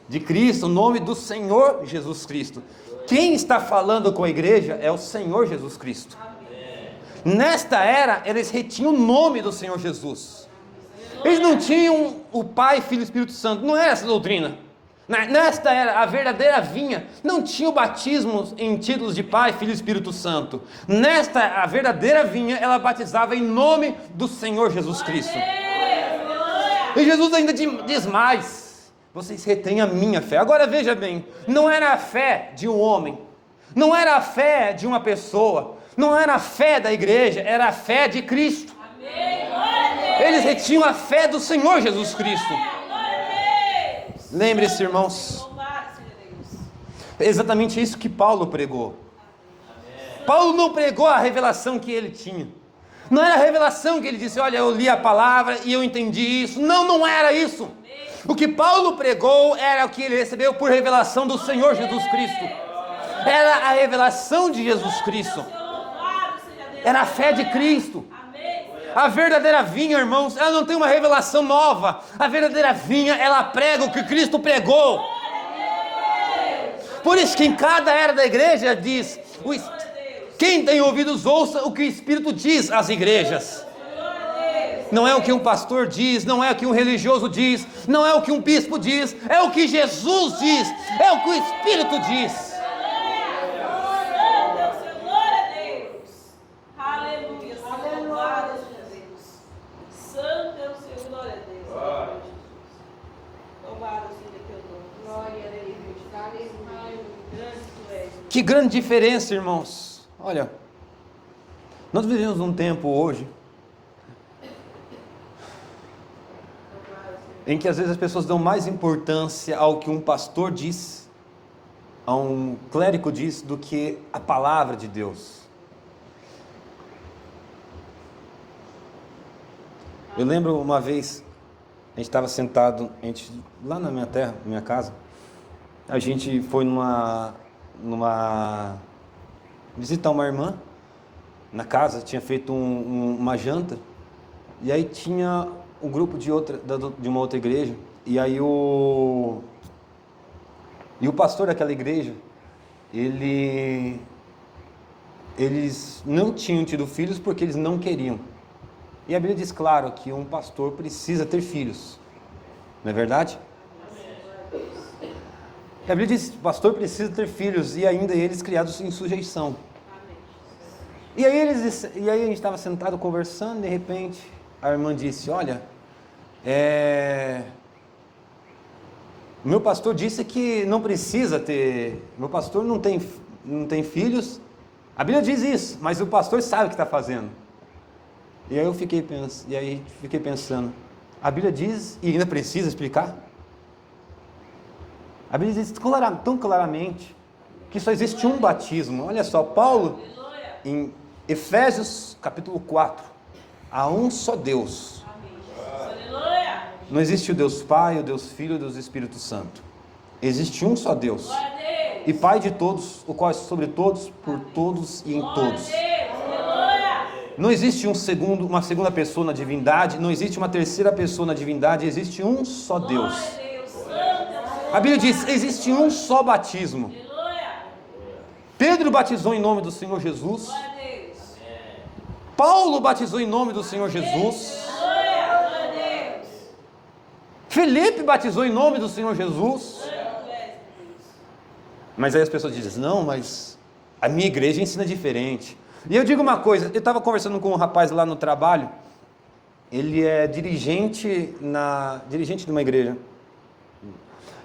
De Cristo, o nome do Senhor Jesus Cristo. Quem está falando com a igreja é o Senhor Jesus Cristo. Nesta era, eles retinham o nome do Senhor Jesus. Eles não tinham o Pai, Filho e Espírito Santo. Não é essa a doutrina. Nesta era, a verdadeira vinha não tinha o batismo em títulos de Pai, Filho e Espírito Santo. Nesta, a verdadeira vinha, ela batizava em nome do Senhor Jesus Cristo. E Jesus ainda diz mais: vocês retêm a minha fé. Agora veja bem, não era a fé de um homem, não era a fé de uma pessoa, não era a fé da igreja, era a fé de Cristo. Eles retinham a fé do Senhor Jesus Cristo. Lembre-se, irmãos, é exatamente isso que Paulo pregou. Paulo não pregou a revelação que ele tinha. Não era a revelação que ele disse: olha, eu li a palavra e eu entendi isso. Não, não era isso. O que Paulo pregou era o que ele recebeu por revelação do Senhor Jesus Cristo. Era a revelação de Jesus Cristo. Era a fé de Cristo. A verdadeira vinha, irmãos, ela não tem uma revelação nova. A verdadeira vinha, ela prega o que Cristo pregou. Por isso que em cada era da igreja diz: quem tem ouvidos ouça o que o Espírito diz às igrejas. Não é o que um pastor diz, não é o que um religioso diz, não é o que um bispo diz, é o que Jesus diz, é o que o Espírito diz. Que grande diferença, irmãos. Olha, nós vivemos num tempo hoje em que às vezes as pessoas dão mais importância ao que um pastor diz, a um clérigo diz, do que a palavra de Deus. Eu lembro uma vez, a gente estava sentado, lá na minha terra, na minha casa, a gente foi visitar uma irmã na casa, tinha feito uma janta, e aí tinha um grupo de uma outra igreja, e aí o pastor daquela igreja, eles não tinham tido filhos porque eles não queriam. E a Bíblia diz claro que um pastor precisa ter filhos, não é verdade? A Bíblia diz que o pastor precisa ter filhos, e ainda eles criados em sujeição. E aí a gente estava sentado conversando, de repente a irmã disse: olha, meu pastor disse que não precisa ter, meu pastor não tem filhos. A Bíblia diz isso, mas o pastor sabe o que está fazendo. E aí eu fiquei pensando, a Bíblia diz e ainda precisa explicar? A Bíblia diz tão claramente que só existe um batismo. Olha só, Paulo, em Efésios capítulo 4, há um só Deus. Não existe o Deus Pai, o Deus Filho, o Deus Espírito Santo. Existe um só Deus. E Pai de todos, o qual é sobre todos, por todos e em todos. Não existe uma segunda pessoa na divindade, não existe uma terceira pessoa na divindade, existe um só Deus. A Bíblia diz: existe um só batismo. Pedro batizou em nome do Senhor Jesus. Paulo batizou em nome do Senhor Jesus. Felipe batizou em nome do Senhor Jesus. Mas aí as pessoas dizem: não, mas a minha igreja ensina diferente. E eu digo uma coisa, eu estava conversando com um rapaz lá no trabalho, ele é dirigente de uma igreja.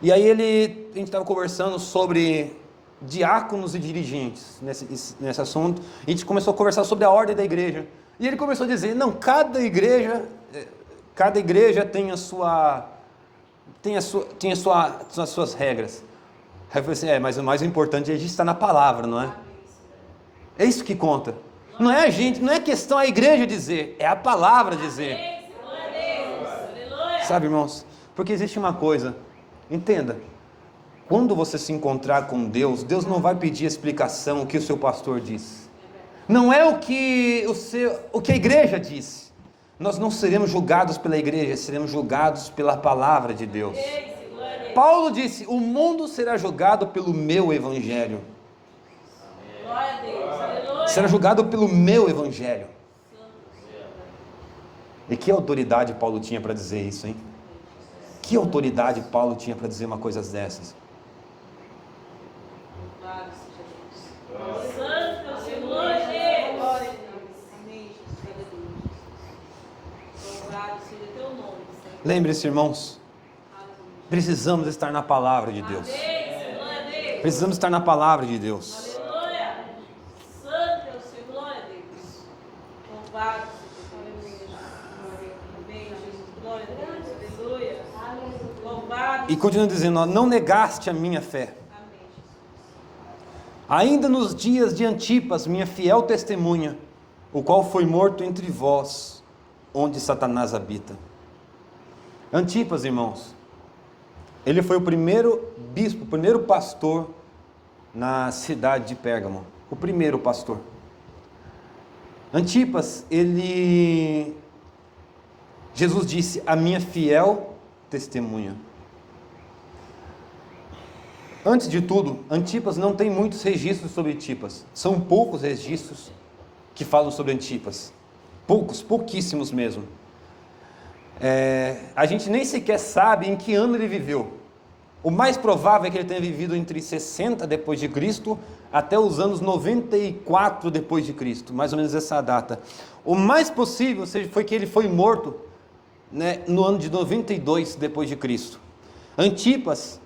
E aí a gente estava conversando sobre diáconos e dirigentes nesse assunto. E a gente começou a conversar sobre a ordem da igreja. E ele começou a dizer: não, cada igreja tem as suas regras. Aí eu falei assim: mas o mais importante é a gente estar na palavra, não é? É isso que conta. Não é a gente, não é questão a igreja dizer, é a palavra dizer. Sabe, irmãos? Porque existe uma coisa, entenda, quando você se encontrar com Deus, Deus não vai pedir explicação o que o seu pastor disse. Não é o que a igreja disse. Nós não seremos julgados pela igreja, seremos julgados pela palavra de Deus. Paulo disse: o mundo será julgado pelo meu evangelho. Será julgado pelo meu evangelho. E que autoridade Paulo tinha para dizer isso, hein? Que autoridade Paulo tinha para dizer uma coisa dessas? Louvado seja Deus. Santo é o Senhor, glória a Deus. Amém, Jesus. Louvado seja teu nome, Senhor. Lembre-se, irmãos, precisamos estar na palavra de Deus. Amém, glória a Deus. Precisamos estar na palavra de Deus. Aleluia. Santo é o Senhor, glória a Deus. Louvado seja Deus. Amém, Jesus, glória a Deus. Aleluia. Louvado. E continua dizendo, ó, não negaste a minha fé. Amém, Jesus. Ainda nos dias de Antipas, minha fiel testemunha, o qual foi morto entre vós, onde Satanás habita. Antipas, irmãos, ele foi o primeiro bispo, o primeiro pastor na cidade de Pérgamo. O primeiro pastor. Antipas, Jesus disse, a minha fiel testemunha. Antes de tudo, Antipas não tem muitos registros sobre Antipas. São poucos registros que falam sobre Antipas. Pouquíssimos mesmo. A gente nem sequer sabe em que ano ele viveu. O mais provável é que ele tenha vivido entre 60 depois de Cristo até os anos 94 depois de Cristo, mais ou menos essa data. O mais possível foi que ele foi morto, né, no ano de 92 depois de Cristo. Antipas,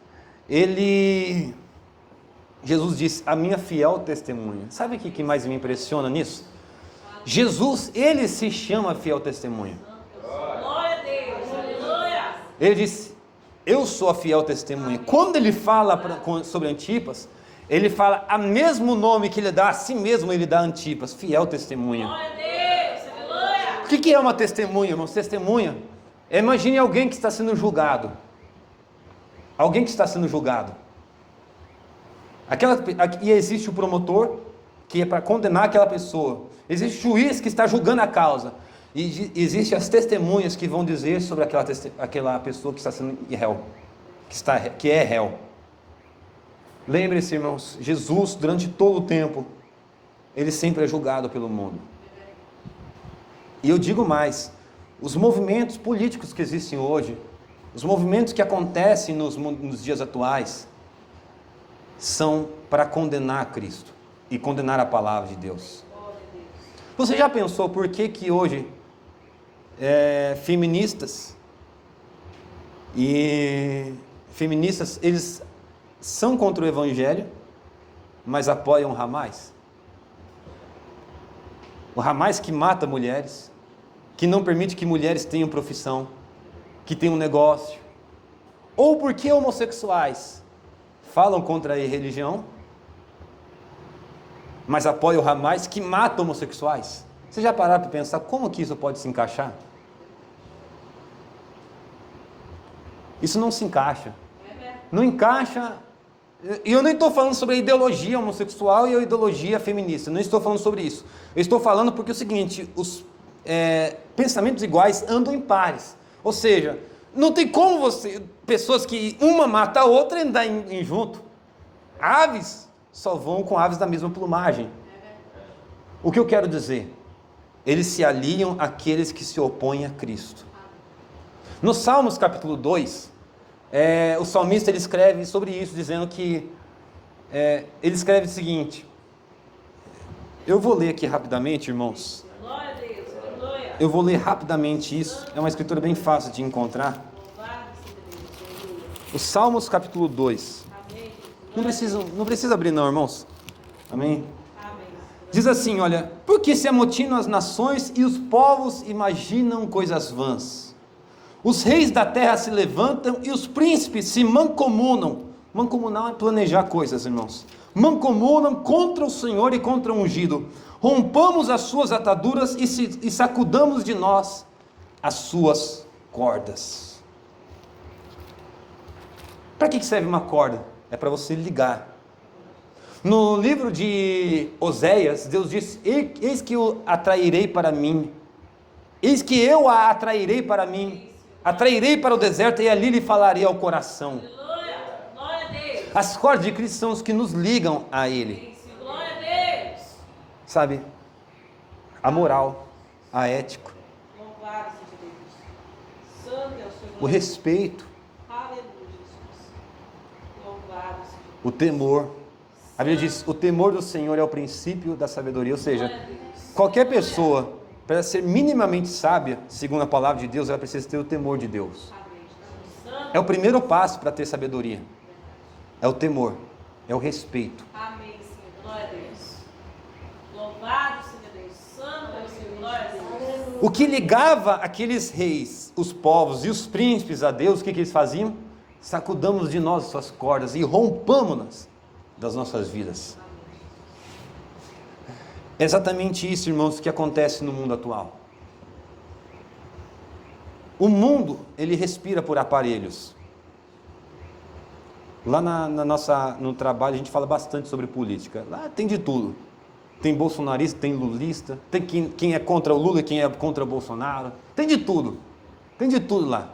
Jesus disse, a minha fiel testemunha. Sabe o que mais me impressiona nisso? Jesus, ele se chama fiel testemunha. Glória a Deus. Aleluia. Ele disse, eu sou a fiel testemunha. Quando ele fala sobre Antipas, ele fala a mesmo nome que ele dá a si mesmo, ele dá a Antipas, fiel testemunha. Glória a Deus. Aleluia. O que é uma testemunha, irmãos? Testemunha, imagine alguém que está sendo julgado. Alguém que está sendo julgado. E existe o promotor, que é para condenar aquela pessoa. Existe o juiz que está julgando a causa. E existem as testemunhas que vão dizer sobre aquela pessoa que está sendo réu, que é réu. Lembre-se, irmãos, Jesus, durante todo o tempo, ele sempre é julgado pelo mundo. E eu digo mais, os movimentos políticos que existem hoje, os movimentos que acontecem nos dias atuais, são para condenar Cristo e condenar a palavra de Deus. Você já pensou por que hoje feministas, eles são contra o Evangelho, mas apoiam o Hamas? O Hamas que mata mulheres, que não permite que mulheres tenham profissão, que tenham um negócio. Ou porque homossexuais falam contra a religião, mas apoiam o Hamas que mata homossexuais. Você já pararam para pensar como que isso pode se encaixar? Isso não se encaixa. Não encaixa. E eu nem estou falando sobre a ideologia homossexual e a ideologia feminista. Não estou falando sobre isso. Eu estou falando porque é o seguinte, os pensamentos iguais andam em pares. Ou seja, não tem como pessoas que uma mata a outra andar em junto. Aves só vão com aves da mesma plumagem. O que eu quero dizer? Eles se aliam àqueles que se opõem a Cristo. No Salmos capítulo 2, o salmista ele escreve sobre isso, dizendo que, ele escreve o seguinte, eu vou ler aqui rapidamente, irmãos. Glória a Deus. Aleluia. Eu vou ler rapidamente isso, é uma escritura bem fácil de encontrar. Louvado seja Deus. Aleluia. O Salmos capítulo 2, Amém, Jesus. não precisa abrir não, irmãos. Amém? Amém. Diz assim, olha, porque se amotinam as nações e os povos imaginam coisas vãs. Os reis da terra se levantam e os príncipes se mancomunam. Mancomunar é planejar coisas, irmãos. Mancomunam contra o Senhor e contra o ungido. Rompamos as suas ataduras e sacudamos de nós as suas cordas. Para que serve uma corda? É para você ligar. No livro de Oséias, Deus diz, eis que eu atrairei para mim. Eis que eu a atrairei para mim. Atrairei para o deserto e ali lhe falarei ao coração. Aleluia. Glória a Deus. As cordas de Cristo são os que nos ligam a Ele. Glória a Deus. Sabe? A moral, a ética, Louvado seja Deus. Santo é o Senhor. o respeito. O temor. A Bíblia diz, o temor do Senhor é o princípio da sabedoria. Ou seja, qualquer pessoa, para ser minimamente sábia, segundo a palavra de Deus, ela precisa ter o temor de Deus. É o primeiro passo para ter sabedoria. É o temor. É o respeito. Amém, Senhor. Glória a Deus. Louvado seja Deus. Santo é o Senhor. Glória a Deus. O que ligava aqueles reis, os povos e os príncipes a Deus, o que eles faziam? Sacudamos de nós suas cordas e rompamos-nas das nossas vidas. É exatamente isso, irmãos, que acontece no mundo atual. O mundo, ele respira por aparelhos. Lá no trabalho a gente fala bastante sobre política. Lá tem de tudo. Tem bolsonarista, tem lulista, tem quem é contra o Lula e quem é contra o Bolsonaro. Tem de tudo. Tem de tudo lá.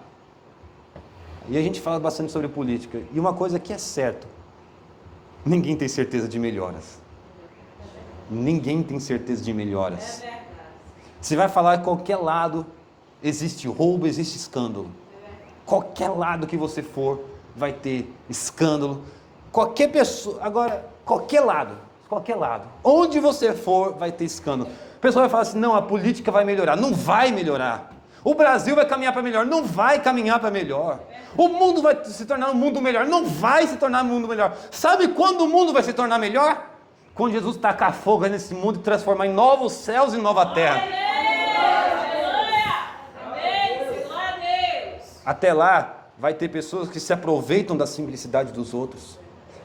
E a gente fala bastante sobre política. E uma coisa que é certa: ninguém tem certeza de melhoras. Ninguém tem certeza de melhoras. É verdade. Você vai falar de qualquer lado, existe roubo, existe escândalo. Qualquer lado que você for, vai ter escândalo. Qualquer pessoa, agora, qualquer lado. Onde você for, vai ter escândalo. O pessoal vai falar assim, não, a política vai melhorar. Não vai melhorar. O Brasil vai caminhar para melhor. Não vai caminhar para melhor. O mundo vai se tornar um mundo melhor. Não vai se tornar um mundo melhor. Sabe quando o mundo vai se tornar melhor? Quando Jesus tacar fogo nesse mundo e transformar em novos céus e nova terra. Até lá, vai ter pessoas que se aproveitam da simplicidade dos outros.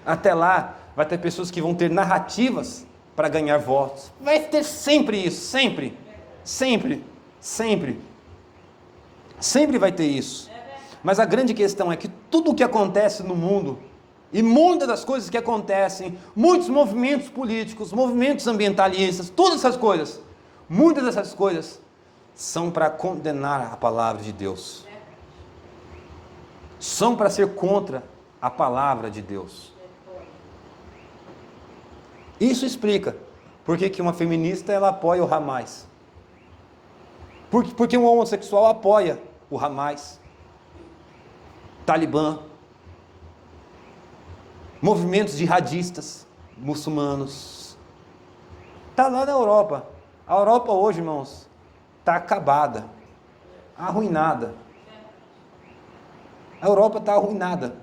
Até lá, vai ter pessoas que vão ter narrativas para ganhar votos. Vai ter sempre isso, sempre. Sempre vai ter isso. Mas a grande questão é que tudo o que acontece no mundo, e muitas das coisas que acontecem, muitos movimentos políticos, movimentos ambientalistas, todas essas coisas, muitas dessas coisas são para condenar a palavra de Deus. São para ser contra a palavra de Deus. Isso explica por que uma feminista ela apoia o Hamas. Porque um homossexual apoia o Hamas, Talibã, movimentos jihadistas, muçulmanos. Está lá na Europa. A Europa hoje, irmãos, está acabada, arruinada. A Europa está arruinada,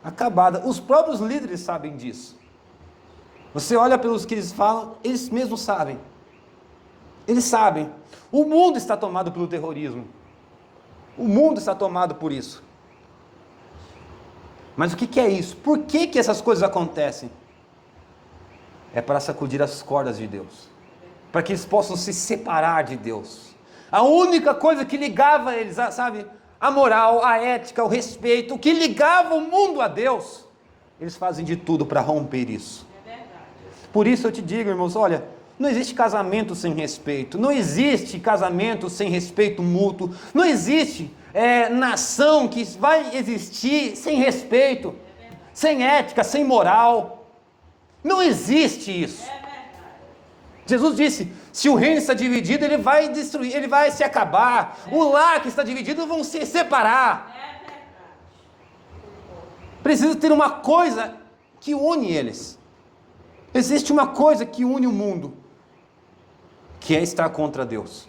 acabada. Os próprios líderes sabem disso. Você olha pelos que eles falam, eles mesmos sabem. Eles sabem. O mundo está tomado pelo terrorismo. O mundo está tomado por isso. Mas o que é isso? Por que essas coisas acontecem? É para sacudir as cordas de Deus. Para que eles possam se separar de Deus. A única coisa que ligava eles, sabe? A moral, a ética, o respeito, o que ligava o mundo a Deus. Eles fazem de tudo para romper isso. Por isso eu te digo, irmãos, olha, não existe casamento sem respeito, não existe casamento sem respeito mútuo, não existe nação que vai existir sem respeito, sem ética, sem moral, não existe isso. Jesus disse, se o reino está dividido, ele vai destruir, ele vai se acabar, o lar que está dividido vão se separar. Precisa ter uma coisa que une eles. Existe uma coisa que une o mundo, que é estar contra Deus.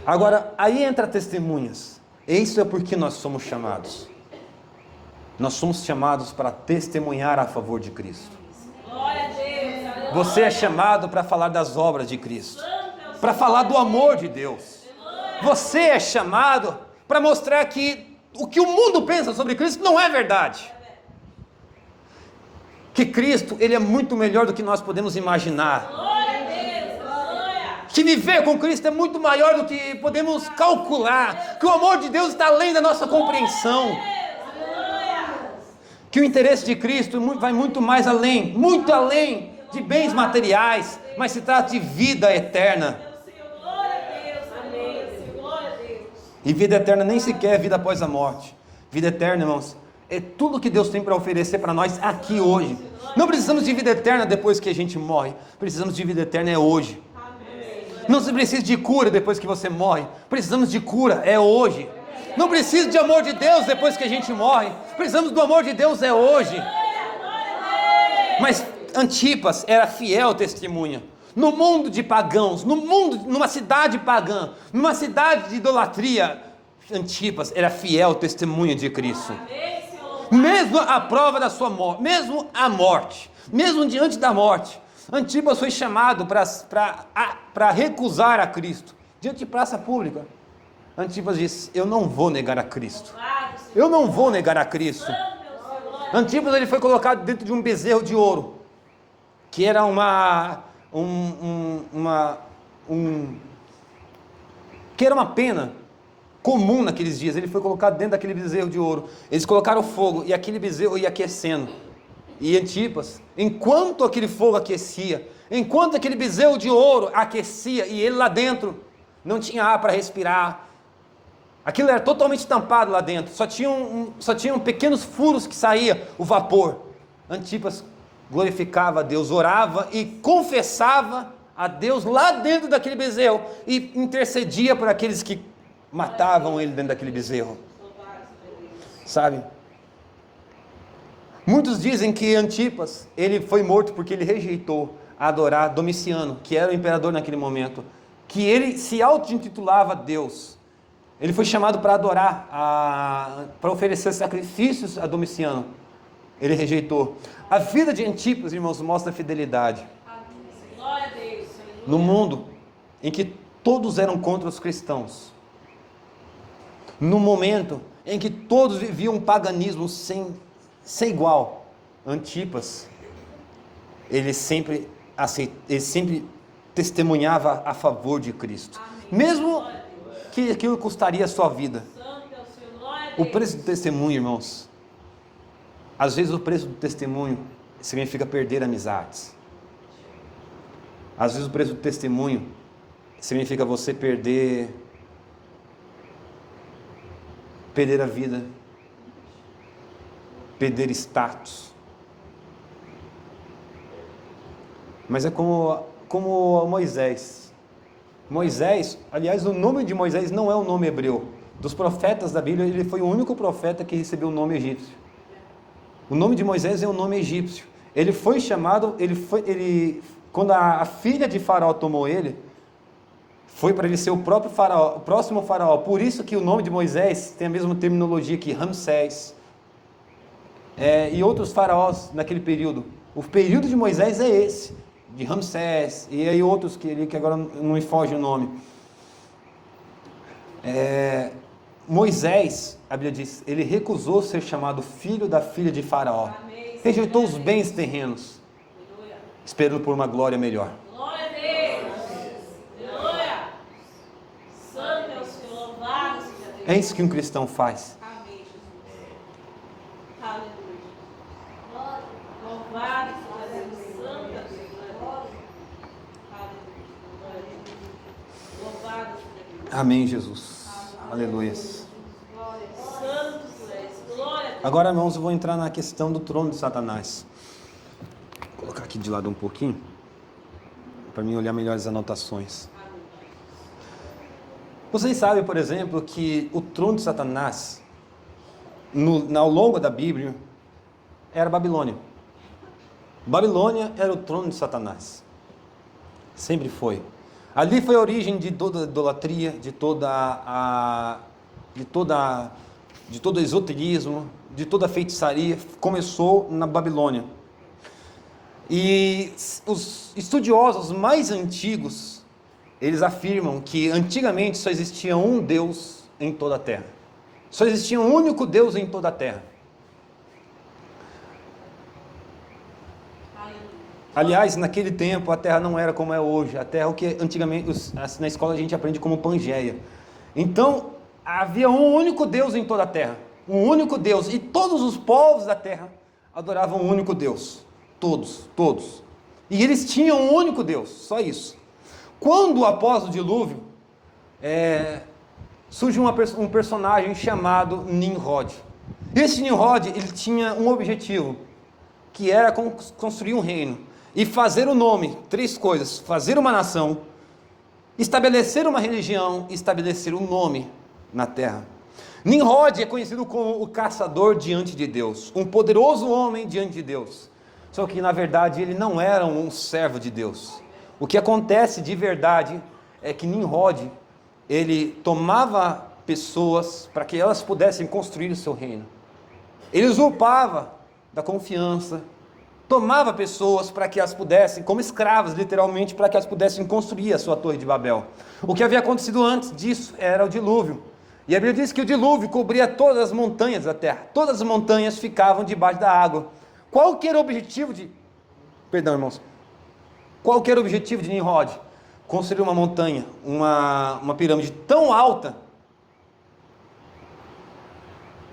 Agora, aí entra testemunhas. Isso é porque nós somos chamados. Nós somos chamados para testemunhar a favor de Cristo. Você é chamado para falar das obras de Cristo, para falar do amor de Deus. Você é chamado para mostrar que o que o mundo pensa sobre Cristo não é verdade. Que Cristo, Ele é muito melhor do que nós podemos imaginar. Que viver com Cristo é muito maior do que podemos calcular. Que o amor de Deus está além da nossa compreensão. Que o interesse de Cristo vai muito mais além, muito além de bens materiais, mas se trata de vida eterna. E vida eterna nem sequer é vida após a morte. Vida eterna, irmãos, é tudo que Deus tem para oferecer para nós aqui hoje. Não precisamos de vida eterna depois que a gente morre. Precisamos de vida eterna hoje. Não se precisa de cura depois que você morre. Precisamos de cura, é hoje. Não precisa de amor de Deus depois que a gente morre. Precisamos do amor de Deus, é hoje. Mas Antipas era fiel testemunha. No mundo de pagãos, numa cidade pagã, numa cidade de idolatria, Antipas era fiel testemunha de Cristo. Mesmo a prova da sua morte, mesmo a morte, mesmo diante da morte, Antipas foi chamado para recusar a Cristo, diante de praça pública. Antipas disse: eu não vou negar a Cristo. Eu não vou negar a Cristo. Antipas ele foi colocado dentro de um bezerro de ouro, que era que era uma pena comum naqueles dias. Ele foi colocado dentro daquele bezerro de ouro. Eles colocaram fogo e aquele bezerro ia aquecendo. E Antipas, enquanto aquele fogo aquecia, enquanto aquele bezerro de ouro aquecia, e ele lá dentro não tinha ar para respirar, aquilo era totalmente tampado lá dentro, só tinham pequenos furos que saía o vapor. Antipas glorificava a Deus, orava e confessava a Deus lá dentro daquele bezerro, e intercedia por aqueles que matavam ele dentro daquele bezerro. Sabe? Muitos dizem que Antipas, ele foi morto porque ele rejeitou adorar Domiciano, que era o imperador naquele momento, que ele se auto-intitulava Deus. Ele foi chamado para adorar, para oferecer sacrifícios a Domiciano. Ele rejeitou. A vida de Antipas, irmãos, mostra fidelidade. No mundo em que todos eram contra os cristãos, no momento em que todos viviam um paganismo sem igual, Antipas, ele sempre testemunhava a favor de Cristo. Mesmo que aquilo custaria a sua vida. O preço do testemunho, irmãos, às vezes o preço do testemunho significa perder amizades. Às vezes o preço do testemunho significa você perder a vida, perder status. Mas é como Moisés. Moisés, aliás, o nome de Moisés não é o nome hebreu. Dos profetas da Bíblia, ele foi o único profeta que recebeu o nome egípcio. O nome de Moisés é um nome egípcio. Ele foi chamado, quando a filha de Faraó tomou ele, foi para ele ser o próprio faraó, o próximo faraó. Por isso que o nome de Moisés tem a mesma terminologia que Ramsés e outros faraós naquele período. O período de Moisés é esse, de Ramsés, e aí outros que agora não me foge o nome. Moisés, a Bíblia diz, ele recusou ser chamado filho da filha de Faraó. Rejeitou os bens terrenos, esperando por uma glória melhor. Glória a Deus. Glória. Santo é o Senhor, louvado seja Deus. É isso que um cristão faz. Amém, Jesus. Aleluia. Louvado seja Deus. Santo é o Senhor. Aleluia. Louvado seja Deus. Amém, Jesus. Aleluia. Santo tu és. Glória a Deus. Agora, irmãos, eu vou entrar na questão do trono de Satanás. Vou colocar aqui de lado um pouquinho, para mim olhar melhor as anotações. Vocês sabem, por exemplo, que o trono de Satanás, ao longo da Bíblia, era Babilônia. Babilônia era o trono de Satanás. Sempre foi. Ali foi a origem de toda a idolatria, de todo esoterismo, de toda a feitiçaria. Começou na Babilônia. E os estudiosos mais antigos, eles afirmam que antigamente só existia um Deus em toda a terra. Só existia um único Deus em toda a terra. Aliás, naquele tempo a terra não era como é hoje. A terra, o que antigamente na escola a gente aprende como Pangeia. Então, havia um único Deus em toda a terra. Um único Deus. E todos os povos da terra adoravam um único Deus. Todos. E eles tinham um único Deus, só isso. Quando, após o dilúvio, surge um personagem chamado Nimrod. Esse Nimrod, ele tinha um objetivo, que era construir um reino e fazer o nome, 3 coisas: fazer uma nação, estabelecer uma religião, estabelecer um nome na terra. Nimrod é conhecido como o caçador diante de Deus, um poderoso homem diante de Deus. Só que na verdade ele não era um servo de Deus. O que acontece de verdade é que Nimrod, ele tomava pessoas para que elas pudessem construir o seu reino. Ele usurpava da confiança, tomava pessoas para que elas pudessem, como escravas literalmente, para que elas pudessem construir a sua torre de Babel. O que havia acontecido antes disso era o dilúvio. E a Bíblia diz que o dilúvio cobria todas as montanhas da terra. Todas as montanhas ficavam debaixo da água. Qual que era o objetivo de... Perdão, irmãos. Qual que era o objetivo de Nimrod? Construir uma montanha, uma pirâmide tão alta,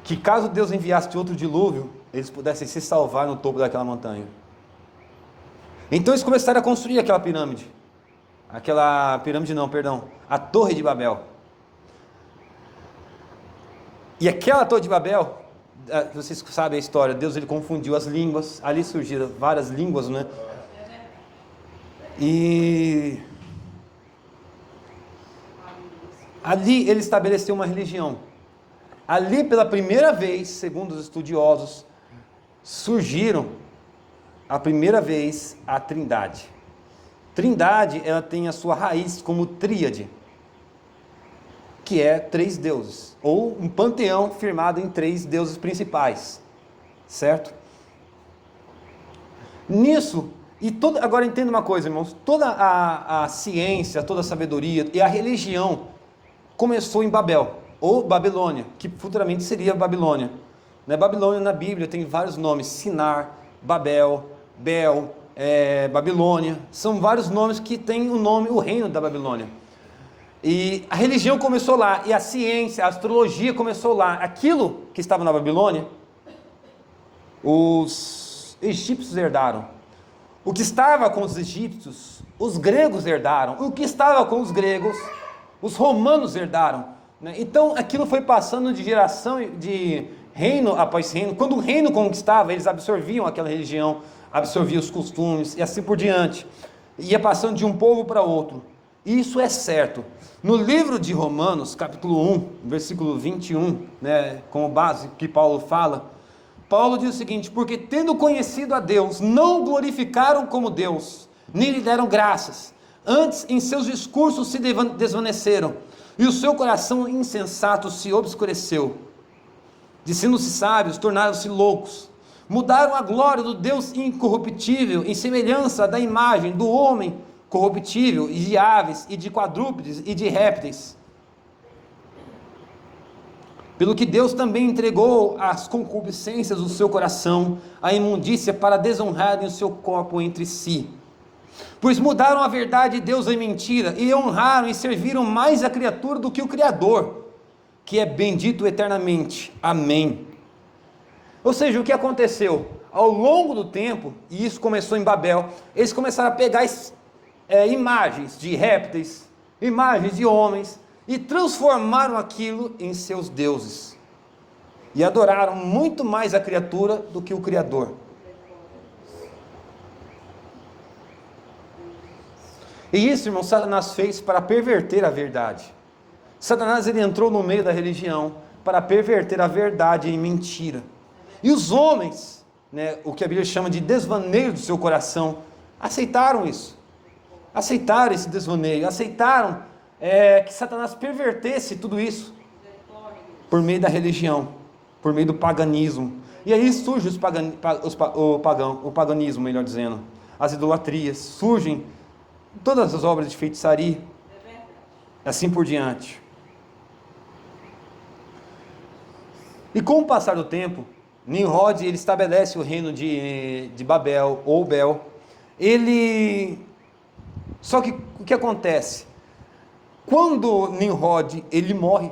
que caso Deus enviasse outro dilúvio, eles pudessem se salvar no topo daquela montanha. Então eles começaram a construir aquela pirâmide. A Torre de Babel. E aquela Torre de Babel, vocês sabem a história, Deus ele confundiu as línguas, ali surgiram várias línguas, né? E ali ele estabeleceu uma religião. Ali pela primeira vez, segundo os estudiosos, surgiram a primeira vez a Trindade. Trindade, ela tem a sua raiz como tríade, que é 3 deuses, ou um panteão firmado em 3 deuses principais, certo? Nisso, agora entenda uma coisa, irmãos, toda a ciência, toda a sabedoria e a religião começou em Babel, ou Babilônia, que futuramente seria Babilônia. Babilônia na Bíblia tem vários nomes, Sinar, Babel, Bel, Babilônia, são vários nomes que têm o reino da Babilônia. E a religião começou lá, e a ciência, a astrologia começou lá. Aquilo que estava na Babilônia, os egípcios herdaram. O que estava com os egípcios, os gregos herdaram. O que estava com os gregos, os romanos herdaram. Então aquilo foi passando de geração, de reino após reino. Quando o reino conquistava, eles absorviam aquela religião, absorviam os costumes e assim por diante. Ia passando de um povo para outro. Isso é certo. No livro de Romanos, capítulo 1, versículo 21, como base que Paulo fala, Paulo diz o seguinte: porque tendo conhecido a Deus, não o glorificaram como Deus, nem lhe deram graças, antes em seus discursos se desvaneceram, e o seu coração insensato se obscureceu. Dizendo-se sábios, tornaram-se loucos, mudaram a glória do Deus incorruptível, em semelhança da imagem do homem corruptível, e de aves, e de quadrúpedes, e de répteis. Pelo que Deus também entregou as concupiscências do seu coração, a imundícia, para desonrarem o seu corpo entre si. Pois mudaram a verdade de Deus em mentira, e honraram e serviram mais a criatura do que o Criador, que é bendito eternamente. Amém. Ou seja, o que aconteceu? Ao longo do tempo, e isso começou em Babel, eles começaram a pegar imagens de répteis, imagens de homens, e transformaram aquilo em seus deuses, e adoraram muito mais a criatura do que o Criador. E isso, irmão, Satanás fez para perverter a verdade. Satanás ele entrou no meio da religião para perverter a verdade em mentira. E os homens, o que a Bíblia chama de desvaneio do seu coração, aceitaram isso. Aceitaram esse desvaneio, aceitaram que Satanás pervertesse tudo isso por meio da religião, por meio do paganismo. E aí surge o paganismo, melhor dizendo, as idolatrias, surgem todas as obras de feitiçaria, assim por diante. E com o passar do tempo, Nimrod ele estabelece o reino de Babel, ou Bel. Só que o que acontece? Quando Nimrod ele morre,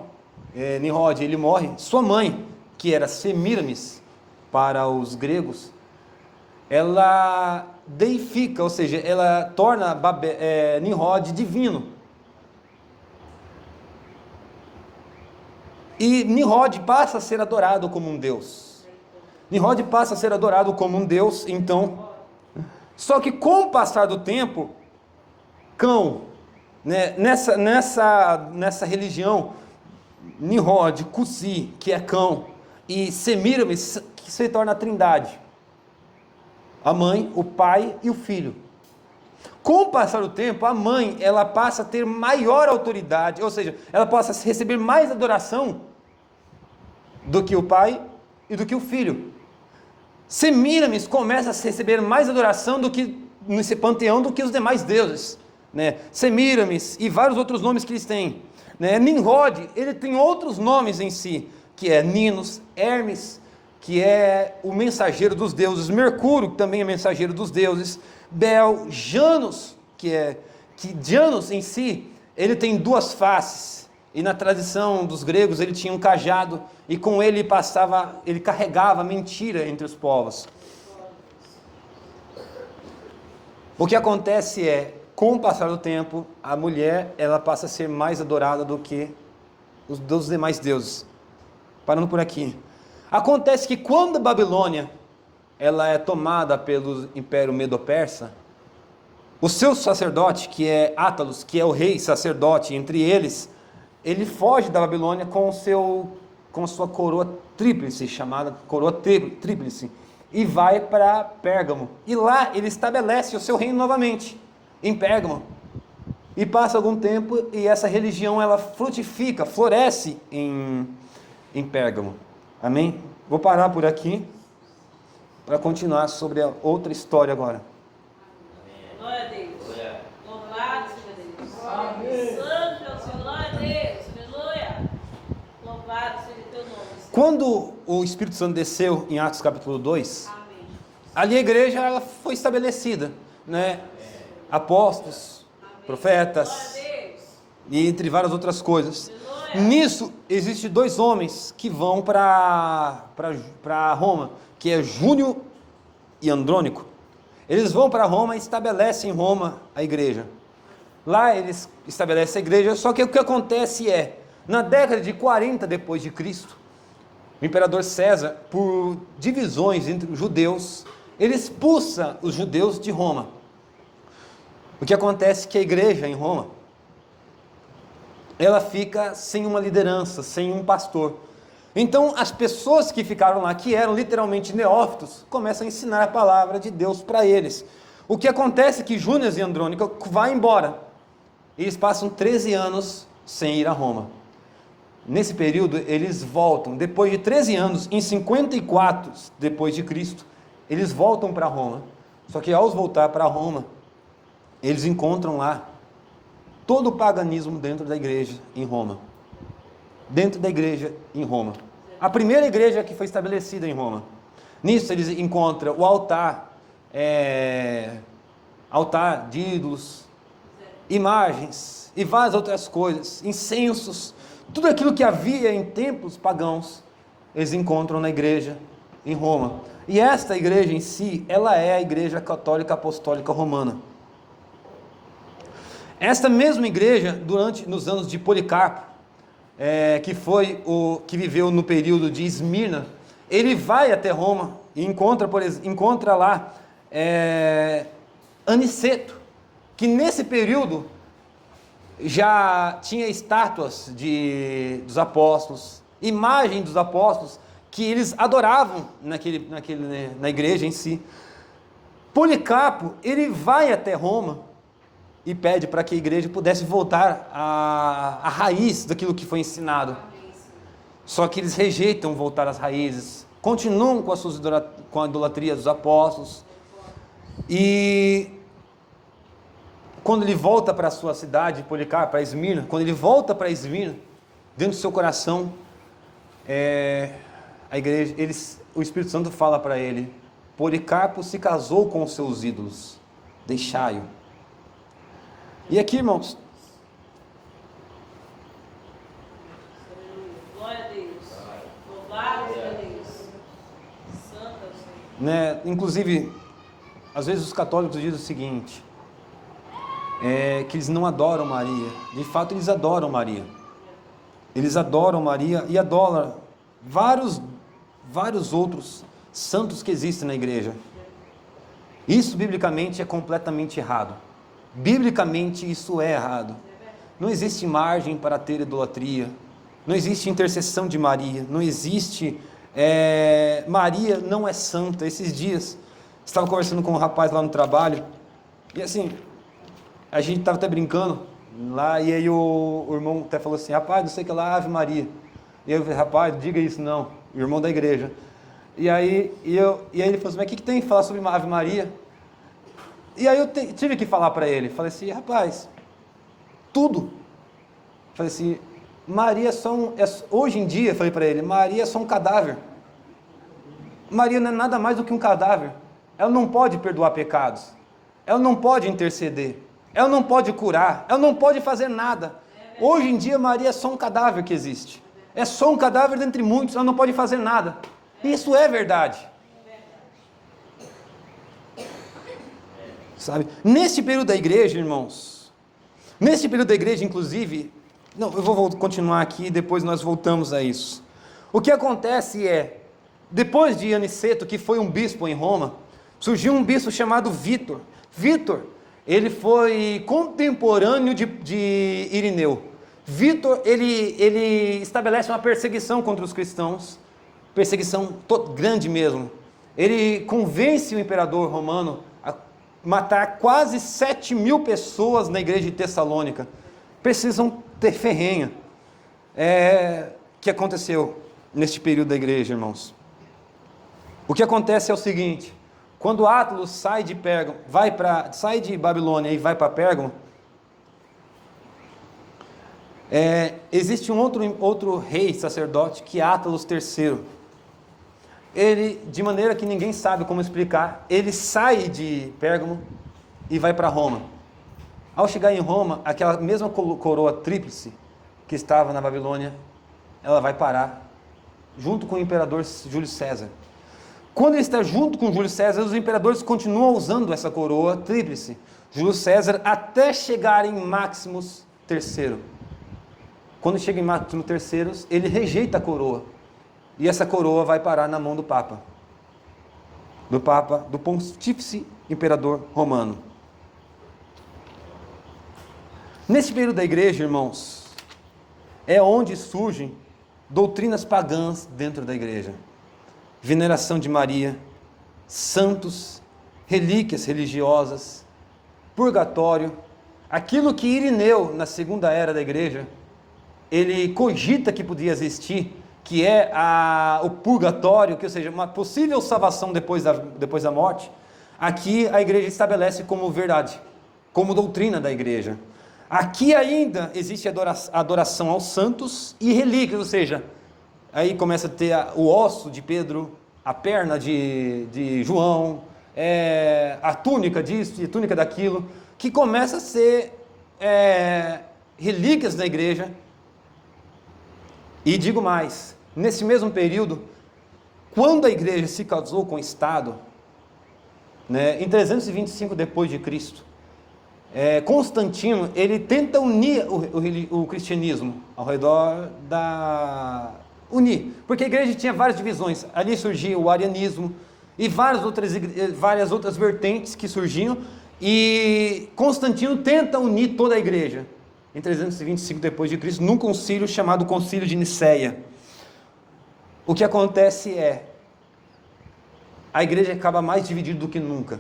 sua mãe, que era Semiramis para os gregos, ela deifica, ou seja, ela torna Nimrod divino. E Nimrod passa a ser adorado como um deus. Nimrod passa a ser adorado como um deus, então. Só que com o passar do tempo, Cão, né? Nessa religião, Nimrod, Cusi, que é cão, e Semiramis, que se torna a trindade. A mãe, o pai e o filho. Com o passar do tempo, a mãe, ela passa a ter maior autoridade, ou seja, ela passa a receber mais adoração do que o pai e do que o filho. Semiramis começa a receber mais adoração do que nesse panteão do que os demais deuses, né? Semiramis e vários outros nomes que eles têm, né? Nimrod, ele tem outros nomes em si, que é Ninos, Hermes, que é o mensageiro dos deuses, Mercúrio, que também é mensageiro dos deuses, Bel, Janus, que Janus em si, ele tem duas faces, e na tradição dos gregos ele tinha um cajado, e com ele ele carregava mentira entre os povos. O que acontece é, com o passar do tempo, a mulher, ela passa a ser mais adorada do que os demais deuses. Parando por aqui. Acontece que quando a Babilônia ela é tomada pelo Império Medo-Persa, o seu sacerdote, que é Átalos, que é o rei sacerdote entre eles, ele foge da Babilônia com sua coroa tríplice, chamada coroa tríplice, e vai para Pérgamo. E lá ele estabelece o seu reino novamente, em Pérgamo. E passa algum tempo e essa religião ela frutifica, floresce em Pérgamo. Amém? Vou parar por aqui para continuar sobre a outra história agora. Glória a Deus. Louvado seja Deus. Amém. Santo é o Senhor. Glória a Deus. Aleluia. Louvado seja teu nome, Senhor. Quando o Espírito Santo desceu em Atos capítulo 2, Amém. ali a igreja ela foi estabelecida, né? Apóstolos, profetas, Glória a Deus. e entre várias outras coisas. Aleluia. Nisso, existem dois homens que vão para Roma, que é Júnior e Andrônico. Eles vão para Roma e estabelecem em Roma a igreja. Lá eles estabelecem a igreja, só que o que acontece é, na década de 40 depois de Cristo, o imperador César, por divisões entre os judeus, ele expulsa os judeus de Roma. O que acontece é que a igreja em Roma, ela fica sem uma liderança, sem um pastor. Então as pessoas que ficaram lá, que eram literalmente neófitos, começam a ensinar a palavra de Deus para eles. O que acontece é que Júnior e Andrônica vão embora. Eles passam 13 anos sem ir a Roma. Nesse período eles voltam, depois de 13 anos, em 54 depois de Cristo, eles voltam para Roma. Só que ao voltar para Roma, eles encontram lá todo o paganismo dentro da igreja em Roma. Dentro da igreja em Roma. A primeira igreja que foi estabelecida em Roma. Nisso eles encontram o altar de ídolos, imagens e várias outras coisas, incensos, tudo aquilo que havia em templos pagãos, eles encontram na igreja em Roma. E esta igreja em si, ela é a igreja católica apostólica romana. Esta mesma igreja, nos anos de Policarpo, que viveu no período de Esmirna, ele vai até Roma e encontra lá Aniceto, que nesse período já tinha estátuas dos apóstolos, imagem dos apóstolos, que eles adoravam na igreja em si. Policarpo, ele vai até Roma e pede para que a igreja pudesse voltar à raiz daquilo que foi ensinado. Só que eles rejeitam voltar às raízes, continuam com a idolatria dos apóstolos. E quando ele volta para a sua cidade, Policarpo, para Esmirna, quando ele volta para Esmirna, dentro do seu coração, a igreja, o Espírito Santo fala para ele: Policarpo se casou com os seus ídolos, deixai-o. E aqui, irmãos, Glória a Deus. Louvado seja Deus. Santo é o Senhor. né, inclusive, às vezes os católicos dizem o seguinte, que eles não adoram Maria. De fato, eles adoram Maria. Eles adoram Maria e adoram vários outros santos que existem na igreja. Isso, biblicamente, é completamente errado. Biblicamente, isso é errado. não existe margem para ter idolatria, não existe intercessão de Maria, não existe, Maria não é santa. Esses dias, estava conversando com um rapaz lá no trabalho, e assim, a gente estava até brincando lá, e aí o irmão até falou assim, rapaz, não sei o que lá, Ave Maria. E eu falei, rapaz, diga isso não, o irmão da igreja. E aí ele falou assim, mas o que tem que falar sobre Ave Maria? E aí eu tive que falar para ele, falei assim, rapaz, tudo. Falei assim, Maria hoje em dia, falei para ele, Maria é só um cadáver. Maria não é nada mais do que um cadáver. Ela não pode perdoar pecados, ela não pode interceder, ela não pode curar, ela não pode fazer nada. Hoje em dia Maria é só um cadáver que existe, é só um cadáver dentre muitos, ela não pode fazer nada. Isso é verdade. Sabe? Nesse período da igreja, irmãos, nesse período da igreja, inclusive, não, eu vou continuar aqui e depois nós voltamos a isso. O que acontece é, depois de Aniceto, que foi um bispo em Roma, surgiu um bispo chamado Vítor. Vítor, ele foi contemporâneo de Irineu. Vítor, ele estabelece uma perseguição contra os cristãos, perseguição grande mesmo. Ele convence o imperador romano a matar quase 7.000 pessoas na igreja de Tessalônica. Precisam ter ferrenha. O que aconteceu neste período da igreja, irmãos? O que acontece é o seguinte, quando Átalo sai de Pérgamo, sai de Babilônia e vai para Pérgamo, existe um outro rei, sacerdote, que é Átalos III. Ele, de maneira que ninguém sabe como explicar, ele sai de Pérgamo e vai para Roma. Ao chegar em Roma, aquela mesma coroa tríplice que estava na Babilônia, ela vai parar junto com o imperador Júlio César. Quando ele está junto com Júlio César, os imperadores continuam usando essa coroa tríplice, Júlio César, até chegar em Máximos III. Quando chega em Máximos III, ele rejeita a coroa. E essa coroa vai parar na mão do Papa, do Pontífice Imperador Romano. Nesse período da igreja, irmãos, é onde surgem doutrinas pagãs dentro da igreja. Veneração de Maria, santos, relíquias religiosas, purgatório, aquilo que Irineu, na segunda era da igreja, ele cogita que podia existir, que é o purgatório, que, ou seja, uma possível salvação depois da morte, aqui a igreja estabelece como verdade, como doutrina da igreja. Aqui ainda existe adoração aos santos e relíquias, ou seja, aí começa a ter o osso de Pedro, a perna de João, a túnica disso, a túnica daquilo, que começa a ser relíquias da igreja. E digo mais, nesse mesmo período, quando a igreja se casou com o Estado, em 325 depois de Cristo, Constantino, ele tenta unir o cristianismo ao redor unir, porque a igreja tinha várias divisões, ali surgia o arianismo e várias outras vertentes que surgiam, e Constantino tenta unir toda a igreja, em 325 depois de Cristo, num concílio chamado Concílio de Nicéia. O que acontece a igreja acaba mais dividida do que nunca,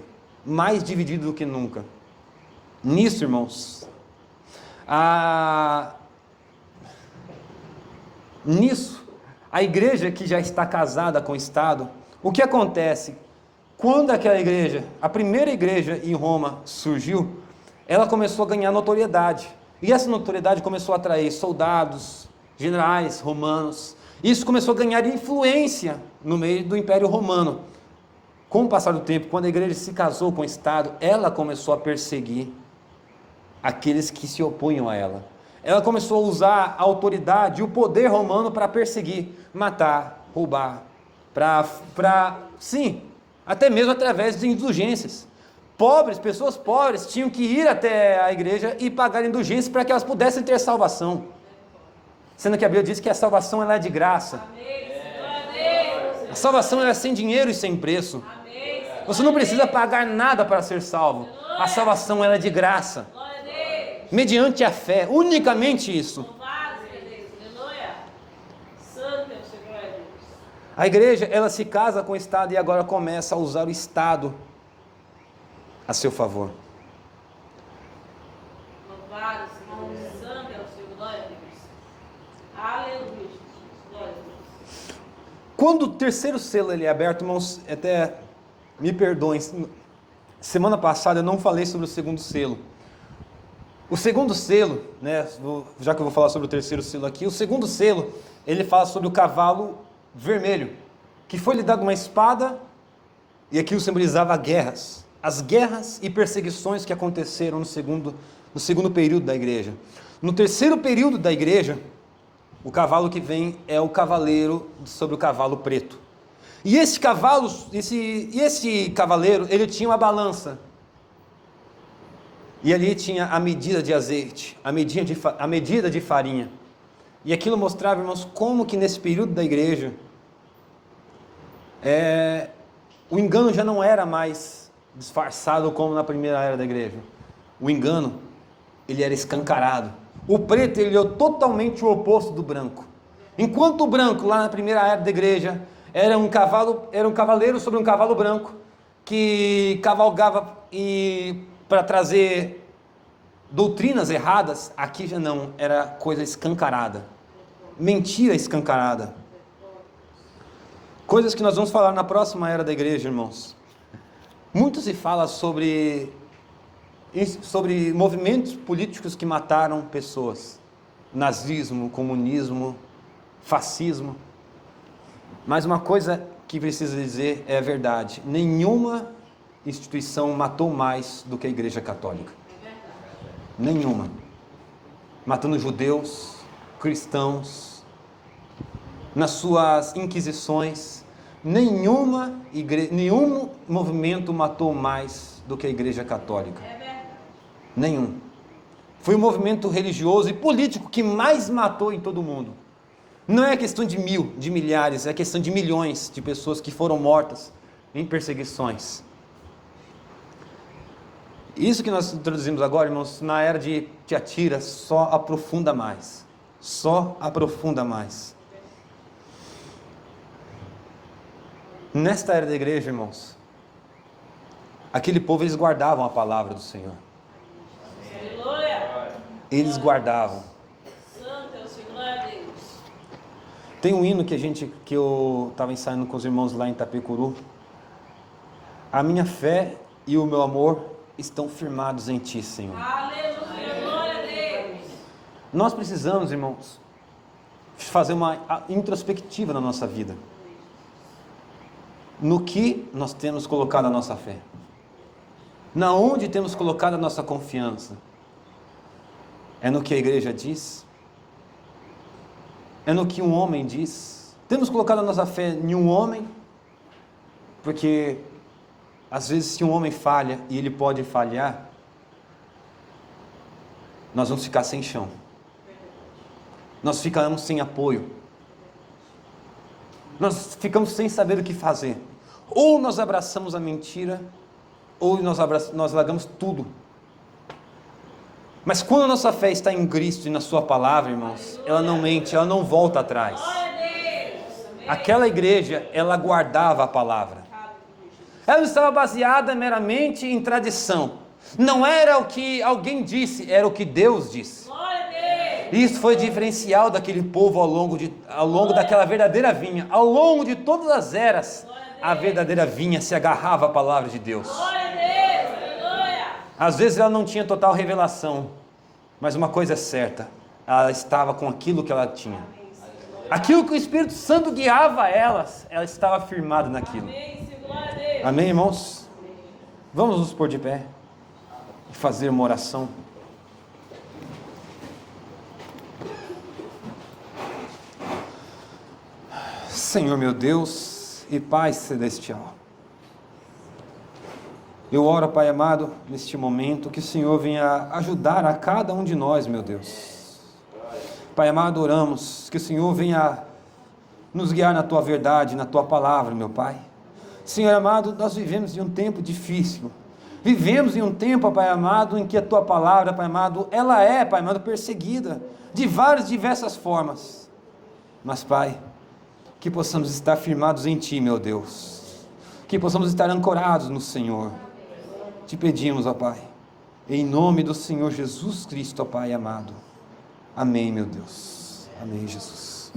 Nisso, irmãos, a igreja que já está casada com o Estado, o que acontece? Quando aquela igreja, a primeira igreja em Roma surgiu, ela começou a ganhar notoriedade, e essa notoriedade começou a atrair soldados, generais romanos. Isso começou a ganhar influência no meio do Império Romano. Com o passar do tempo, quando a igreja se casou com o Estado, ela começou a perseguir aqueles que se opunham a ela. Ela começou a usar a autoridade e o poder romano para perseguir, matar, roubar, sim, até mesmo através de indulgências. Pessoas pobres tinham que ir até a igreja e pagar indulgências para que elas pudessem ter salvação. Sendo que a Bíblia diz que a salvação ela é de graça. A salvação ela é sem dinheiro e sem preço. Você não precisa pagar nada para ser salvo. A salvação ela é de graça. mediante a fé, unicamente isso. Louvado seja Deus. Aleluia. Santo é o Senhor, glória a Deus. A igreja, ela se casa com o Estado e agora começa a usar o Estado a seu favor. Louvado seja Deus. Santo é o Senhor, glória a Deus. Aleluia, Jesus. Glória a Deus. Quando o terceiro selo ele é aberto, irmãos, até me perdoem, semana passada eu não falei sobre o segundo selo. O segundo selo, né, já que eu vou falar sobre o terceiro selo aqui, o segundo selo, ele fala sobre o cavalo vermelho, que foi lhe dado uma espada, e aquilo simbolizava guerras, as guerras e perseguições que aconteceram no segundo período da igreja. No terceiro período da igreja, o cavalo que vem é o cavaleiro sobre o cavalo preto. E esse cavaleiro, ele tinha uma balança. E ali tinha a medida de azeite, a medida de farinha. E aquilo mostrava, irmãos, como que nesse período da igreja, o engano já não era mais disfarçado como na primeira era da igreja. O engano, ele era escancarado. O preto, ele é totalmente o oposto do branco. Enquanto o branco, lá na primeira era da igreja, era um cavaleiro sobre um cavalo branco, que cavalgava para trazer doutrinas erradas, aqui já não, era coisa escancarada. Mentira escancarada. Coisas que nós vamos falar na próxima era da igreja, irmãos. Muito se fala sobre movimentos políticos que mataram pessoas. Nazismo, comunismo, fascismo. Mas uma coisa que precisa dizer é a verdade. Nenhuma instituição matou mais do que a Igreja Católica. Nenhuma. Matando judeus, cristãos, nas suas inquisições. Nenhum movimento matou mais do que a Igreja Católica. Nenhum. Foi o movimento religioso e político que mais matou em todo o mundo. Não é questão de de milhares, é questão de milhões de pessoas que foram mortas em perseguições. Isso que nós introduzimos agora, irmãos, na era de Tiatira, só aprofunda mais. Só aprofunda mais. Nesta era da igreja, irmãos, aquele povo, eles guardavam a palavra do Senhor. Aleluia. Eles guardavam. Santo é o Senhor, glória a Deus. Tem um hino que eu estava ensaiando com os irmãos lá em Itapecuru. A minha fé e o meu amor estão firmados em Ti, Senhor. Aleluia, glória a Deus. Nós precisamos, irmãos, fazer uma introspectiva na nossa vida. No que nós temos colocado a nossa fé? Na onde temos colocado a nossa confiança? É no que a igreja diz? É no que um homem diz? Temos colocado a nossa fé em um homem? Porque às vezes se um homem falha, e ele pode falhar, nós vamos ficar sem chão. Nós ficamos sem apoio. Nós ficamos sem saber o que fazer. Ou nós abraçamos a mentira, ou nós largamos tudo. Mas quando a nossa fé está em Cristo e na sua palavra, irmãos, ela não mente, ela não volta atrás. Aquela igreja, ela guardava a palavra. Ela não estava baseada meramente em tradição. Não era o que alguém disse, era o que Deus disse. Isso foi diferencial daquele povo ao longo daquela verdadeira vinha. Ao longo de todas as eras, a verdadeira vinha se agarrava à palavra de Deus. Às vezes ela não tinha total revelação, mas uma coisa é certa, ela estava com aquilo que ela tinha. Aquilo que o Espírito Santo guiava ela estava firmada naquilo. Amém, irmãos? Vamos nos pôr de pé e fazer uma oração. Senhor meu Deus e Pai Celestial, eu oro, Pai amado, neste momento, que o Senhor venha ajudar a cada um de nós, meu Deus. Pai amado, oramos que o Senhor venha nos guiar na Tua verdade, na Tua palavra, meu Pai. Senhor amado, nós vivemos em um tempo difícil, Vivemos em um tempo, Pai amado, em que a Tua palavra, Pai amado, ela é, Pai amado, perseguida de várias, diversas formas. Mas, Pai, que possamos estar firmados em Ti, meu Deus. Que possamos estar ancorados no Senhor. Te pedimos, ó Pai, em nome do Senhor Jesus Cristo, ó Pai amado. Amém, meu Deus. Amém, Jesus.